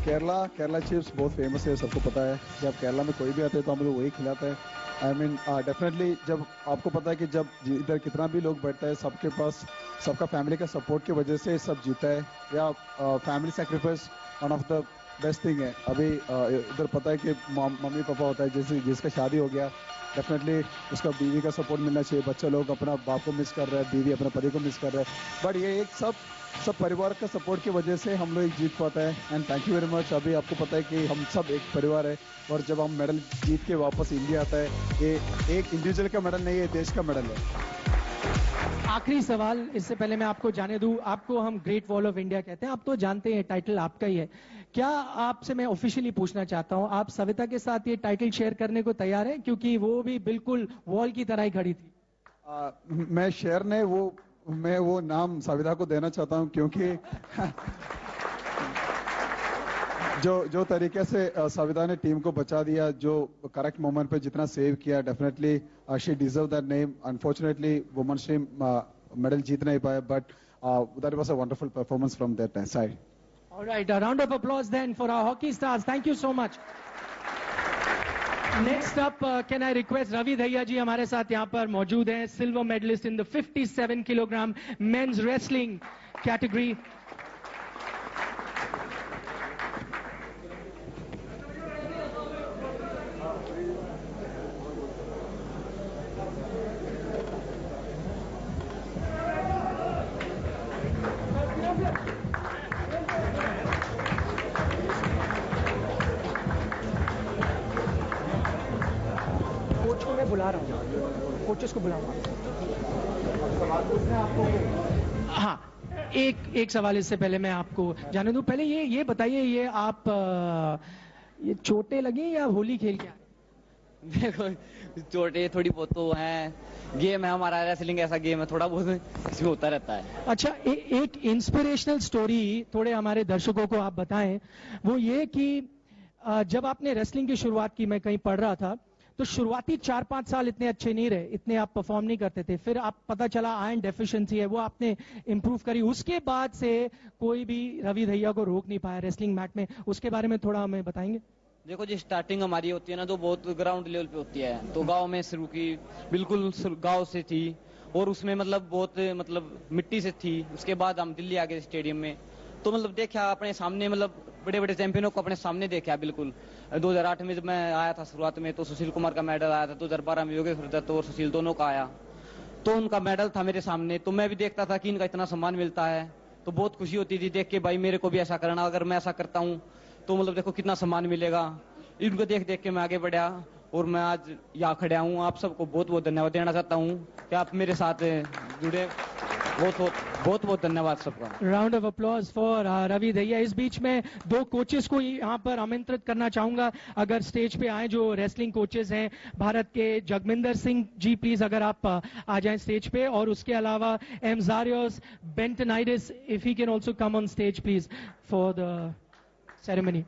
केरला चिप्स बहुत फेमस है, सबको पता है। जब केरला में कोई भी आता है तो हम लोग वही खिलाते हैं। आई मीन डेफिनेटली जब आपको पता है कि जब इधर कितना भी लोग बैठता है, सबके पास सबका फैमिली का सपोर्ट की वजह से सब जीता है, या family sacrifice one of the best thing है। अभी इधर पता है कि मम्मी पापा होता है, जैसे जिसका शादी हो गया, डेफिनेटली उसका बीवी का सपोर्ट मिलना चाहिए। बच्चे लोग अपना बाप को मिस कर रहे हैं, बीवी अपने पति को मिस कर रहे हैं, बट ये एक सब परिवार का सपोर्ट की वजह से हम लोग जीत पाते हैं। And thank you very much. अभी आपको पता है कि हम सब एक परिवार है, और जब हम मेडल जीत के वापस इंडिया आता है, ये एक इंडिविजुअल का मेडल नहीं है, देश का मेडल है। आखिरी सवाल, इससे पहले मैं आपको जाने दूं, आपको हम ग्रेट वॉल ऑफ इंडिया कहते हैं, आप तो जानते हैं टाइटल आपका ही है। क्या आपसे मैं ऑफिशियली पूछना चाहता हूं, आप सविता के साथ ये टाइटल शेयर करने को तैयार हैं, क्योंकि वो भी बिल्कुल वॉल की तरह ही खड़ी थी। मैं शेयर नहीं, मैं वो नाम सविता को देना चाहता हूं, क्योंकि जो तरीके से सविता ने टीम को बचा दिया, जो करेक्ट मोमेंट पे जितना सेव किया, definitely she deserve that name. Unfortunately women's team medal जीत नहीं पाए, but that was a wonderful performance from that side. Alright, a round of applause then for our hockey stars. Thank you so much. Next up can I request Ravi Dahiya ji हमारे साथ यहाँ पर मौजूद हैं, silver medalist in the 57 kilogram men's wrestling category. Coach को मैं बुला रहा हूँ, कोचेस को बुला रहा हूँ। हाँ, एक सवाल इससे पहले मैं आपको जाने दूं। पहले ये बताइए, ये आप ये चोटें लगी या होली खेल के आए? देखो चोटें थोड़ी बहुत तो हैं, गेम है हमारा, रेसलिंग ऐसा गेम है, थोड़ा बहुत इसमें होता रहता है। अच्छा, एक इंस्पिरेशनल स्टोरी थोड़े हमारे दर्शकों को आप बताएं। वो ये कि जब आपने रेसलिंग की शुरुआत की, मैं कहीं पढ़ रहा था, तो शुरुआती 4-5 साल इतने अच्छे नहीं रहे, इतने आप परफॉर्म नहीं करते थे, फिर आप पता चला आयरन डेफिशिएंसी है, वो आपने इंप्रूव करी, उसके बाद से कोई भी रवि दहिया को रोक नहीं पाया रेसलिंग मैट में। उसके बारे में थोड़ा हमें बताएंगे? देखो जी, स्टार्टिंग हमारी होती है ना, तो बहुत ग्राउंड लेवल पे होती है, तो गांव में शुरू की, बिल्कुल गांव से थी, और उसमें बहुत मिट्टी से थी। उसके बाद हम दिल्ली आ गए स्टेडियम में, तो देखा अपने सामने, बड़े बड़े चैंपियनों को अपने सामने देखा। बिल्कुल 2008 में जब मैं आया था शुरुआत में, तो सुशील कुमार का मेडल आया था, 2012 में योगेश्वर दत्त और सुशील दोनों का आया, तो उनका मेडल था मेरे सामने। तो मैं भी देखता था कि इनका इतना सम्मान मिलता है, तो बहुत खुशी होती थी देख के, भाई मेरे को भी ऐसा करना, अगर मैं ऐसा करता हूँ तो देखो कितना सम्मान मिलेगा। इनको देख देख के मैं आगे बढ़ा, और मैं आज यहाँ खड़ा हूँ। आप सबको बहुत बहुत धन्यवाद देना चाहता हूँ कि आप मेरे साथ जुड़े। बहुत बहुत धन्यवाद सबका। Round of applause for Ravi Dahiya. इस बीच में दो कोचेस को यहाँ पर आमंत्रित करना चाहूंगा, अगर स्टेज पे आए, जो रेसलिंग कोचेस हैं भारत के। जगमिंदर सिंह जी प्लीज अगर आप आ जाएं स्टेज पे, और उसके अलावा Emzarios Bentinidis, if he can also come on stage please for the ceremony.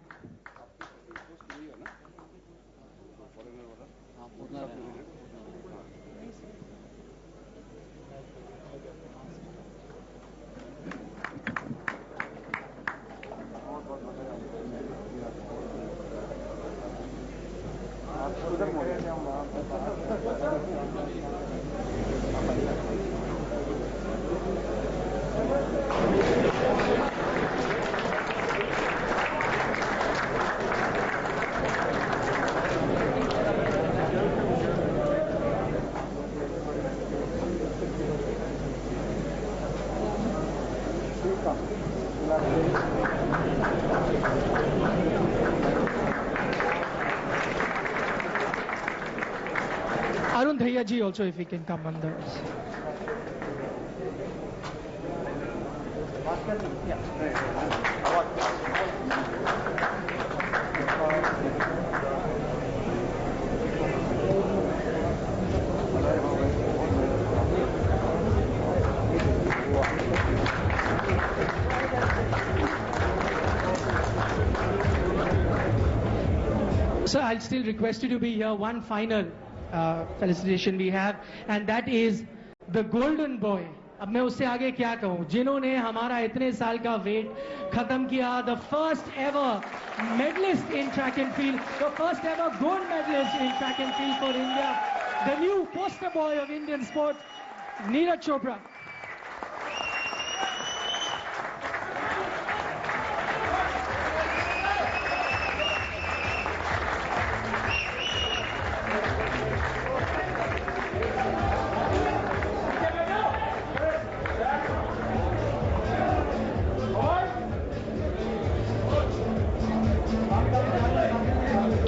Arun Dahia ji also, if he can come on the. So I'll still request you to be here. One final felicitation we have, and that is the golden boy. अब मैं उससे आगे क्या कहूँ, जिन्होंने हमारा इतने साल का वेट खत्म किया, the first ever medalist in track and field, the first ever gold medalist in track and field for India, the new poster boy of Indian sport, Neeraj Chopra.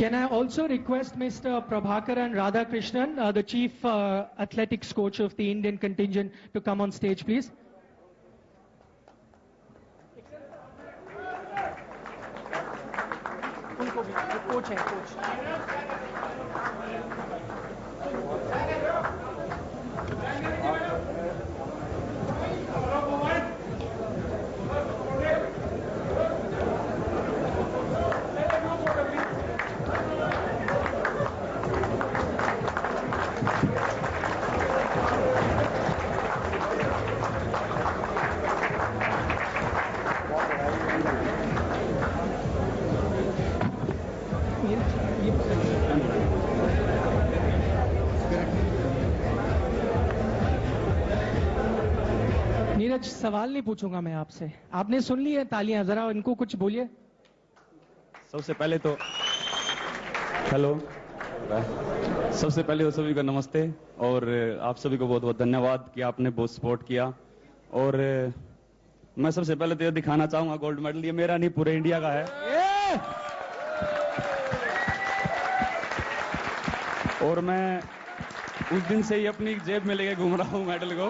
Can I also request Mr. Prabhakaran Radhakrishnan, the Chief Athletics Coach of the Indian contingent, to come on stage, please? Coach hai, coach. Neeraj, सवाल नहीं पूछूंगा मैं आपसे, आपने सुन ली है तालियां, जरा इनको कुछ बोलिए। सबसे पहले तो हेलो, सबसे पहले तो सभी को नमस्ते और आप सभी को बहुत बहुत धन्यवाद कि आपने बहुत सपोर्ट किया। और मैं सबसे पहले तो ये दिखाना चाहूंगा गोल्ड मेडल ये मेरा नहीं पूरे इंडिया का है। और मैं उस दिन से ही अपनी जेब में लेके घूम रहा हूँ मेडल को।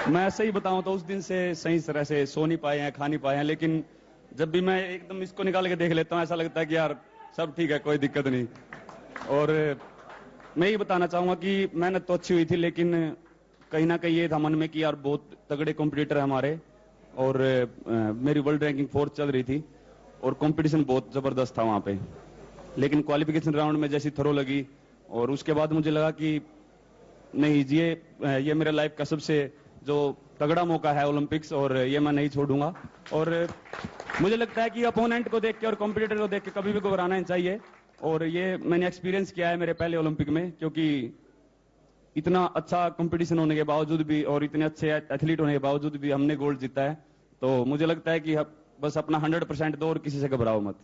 मैं सही बताऊं तो उस दिन से सही तरह से सो नहीं पाए हैं, खा नहीं पाए हैं, लेकिन जब भी मैं एकदम इसको निकाल के देख लेता हूं ऐसा लगता है कि यार सब ठीक है, कोई दिक्कत नहीं। और मैं ये बताना चाहूंगा कि मेहनत तो अच्छी हुई थी, लेकिन कहीं ना कहीं ये था मन में कि यार बहुत तगड़े कॉम्पिटिटर है हमारे, और मेरी वर्ल्ड रैंकिंग 4 चल रही थी और कंपटीशन बहुत जबरदस्त था वहां पे। लेकिन क्वालिफिकेशन राउंड में जैसी थ्रो लगी और उसके बाद मुझे लगा कि नहीं, ये मेरे लाइफ का सबसे जो तगड़ा मौका है ओलंपिक्स, और ये मैं नहीं छोड़ूंगा। और मुझे लगता है कि अपोनेंट को देख के और कॉम्पिटिटर को देख के कभी भी घबराना नहीं चाहिए, और ये मैंने एक्सपीरियंस किया है मेरे पहले ओलंपिक में, क्योंकि इतना अच्छा कंपटीशन होने के बावजूद भी और इतने अच्छे एथलीट होने के बावजूद भी हमने गोल्ड जीता है। तो मुझे लगता है कि बस अपना 100% दो और किसी से घबराओ मत।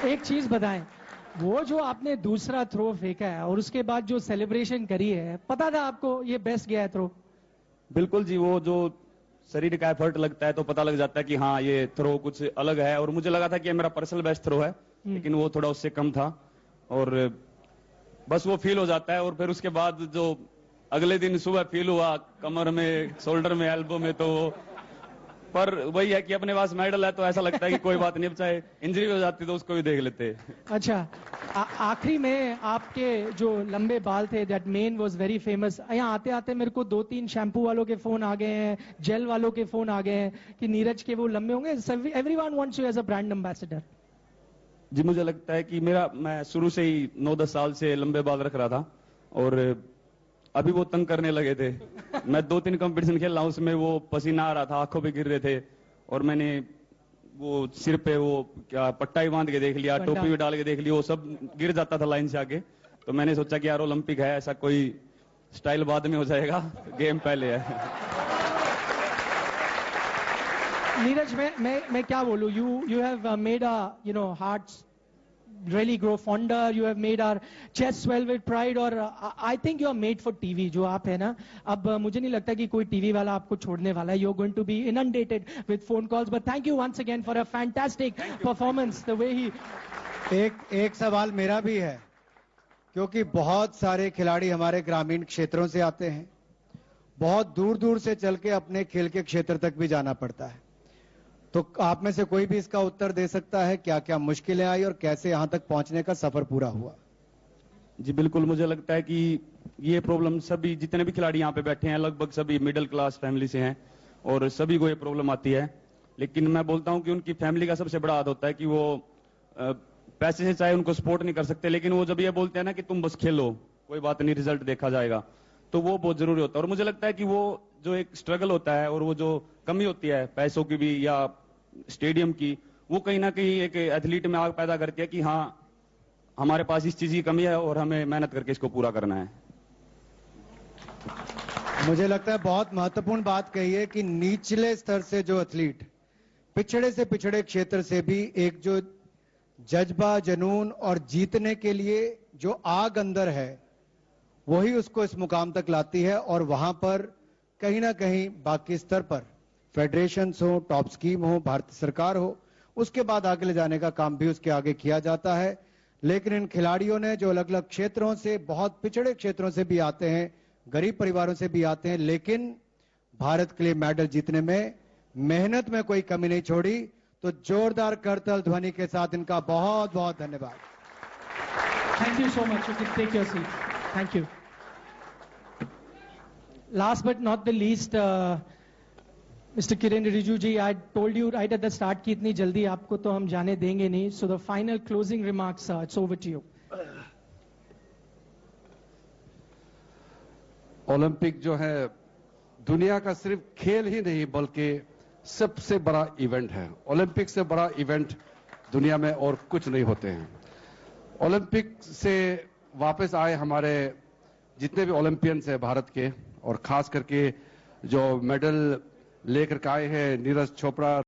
एक चीज बताएं, वो जो आपने दूसरा थ्रो फेंका है और उसके बाद जो सेलिब्रेशन करी है, पता था आपको ये बेस्ट गया है थ्रो? बिल्कुल जी, वो जो शरीर का एफर्ट लगता है तो पता लग जाता है कि हाँ ये थ्रो कुछ अलग है, और मुझे लगा था कि मेरा पर्सनल बेस्ट थ्रो है, लेकिन वो थोड़ा उससे कम था, और बस वो फील हो जाता है। और फिर उसके बाद जो अगले दिन सुबह फील हुआ कमर में, शोल्डर में, एल्बो में, तो पर वही है कि अपने पास मेडल है तो ऐसा लगता है कि कोई बात नहीं, चाहे इंजरी हो जाती तो उसको भी देख लेते। अच्छा, आखिरी में आपके जो लंबे बाल थे, that main was very famous. यहाँ आते आते मेरे को 2-3 शैम्पू वालों के फोन आ गए हैं, जेल वालों के फोन आ गए हैं कि नीरज के वो लंबे होंगे। Everyone wants you as a brand ambassador. जी, मुझे लगता है कि मैं शुरू से ही 9-10 साल से लंबे बाल रख रहा था, और अभी वो तंग करने लगे थे। मैं 2-3 कंपटीशन खेल रहा हूँ, उसमें वो पसीना आ रहा था, आंखों पे गिर रहे थे, और मैंने वो सिर पे वो क्या पट्टा ही बांध के देख लिया, टोपी भी डाल के देख ली, वो सब गिर जाता था लाइन से आके। तो मैंने सोचा कि यार ओलंपिक है, ऐसा कोई स्टाइल बाद में हो जाएगा, गेम पहले है। नीरज, मैं क्या बोलूं, you have made a hearts really grow fonder. You have made our chest swell with pride. और I think you are made for TV. जो आप है ना, अब मुझे नहीं लगता कि कोई TV वाला आपको छोड़ने वाला है. You're going to be inundated with phone calls. But thank you once again for a fantastic performance. The way he. एक सवाल मेरा भी है, क्योंकि बहुत सारे खिलाड़ी हमारे ग्रामीण क्षेत्रों से आते हैं, बहुत दूर दूर से चल के अपने खेल के क्षेत्र तक भी जाना पड़ता है. तो आप में से कोई भी इसका उत्तर दे सकता है, क्या क्या मुश्किलें आई और कैसे यहां तक पहुंचने का सफर पूरा हुआ? जी बिल्कुल, मुझे लगता है कि ये प्रॉब्लम सभी जितने भी खिलाड़ी यहाँ पे बैठे हैं लगभग सभी मिडिल क्लास फैमिली से हैं और सभी को ये प्रॉब्लम आती है. लेकिन मैं बोलता हूँ कि उनकी फैमिली का सबसे बड़ा हाथ होता है कि वो पैसे से चाहे उनको सपोर्ट नहीं कर सकते, लेकिन वो जब ये बोलते हैं ना कि तुम बस खेलो, कोई बात नहीं, रिजल्ट देखा जाएगा, तो वो बहुत जरूरी होता है. और मुझे लगता है कि वो जो एक स्ट्रगल होता है और वो जो कमी होती है पैसों की भी या स्टेडियम की, वो कहीं ना कहीं एक एथलीट में आग पैदा करती है कि हाँ हमारे पास इस चीज की कमी है और हमें मेहनत करके इसको पूरा करना है. मुझे लगता है बहुत महत्वपूर्ण बात कही है कि निचले स्तर से जो एथलीट, पिछड़े से पिछड़े क्षेत्र से भी एक जो जज्बा, जुनून और जीतने के लिए जो आग अंदर है, वही उसको इस मुकाम तक लाती है. और वहां पर कहीं ना कहीं बाकी स्तर पर फेडरेशन हो, टॉप स्कीम हो, भारत सरकार हो, उसके बाद आगे ले जाने का काम भी उसके आगे किया जाता है. लेकिन इन खिलाड़ियों ने जो अलग अलग क्षेत्रों से, बहुत पिछड़े क्षेत्रों से भी आते हैं, गरीब परिवारों से भी आते हैं, लेकिन भारत के लिए मेडल जीतने में मेहनत में कोई कमी नहीं छोड़ी. तो जोरदार करताल ध्वनि के साथ इनका बहुत बहुत धन्यवाद. Thank you so much. You can take your seat. Thank you. Last but not the least, Mr. Kiren Rijiju ji, I told you right at the start कि इतनी जल्दी आपको तो हम जाने देंगे नहीं. So the final closing remarks, it's over to you. Olympic जो है दुनिया का सिर्फ खेल ही नहीं बल्कि सबसे बड़ा इवेंट है. ओलंपिक से बड़ा इवेंट दुनिया में और कुछ नहीं होते हैं. ओलंपिक से वापस आए हमारे जितने भी ओलंपियंस हैं भारत के, और खास करके जो मेडल लेकर के आए हैं नीरज चोपड़ा.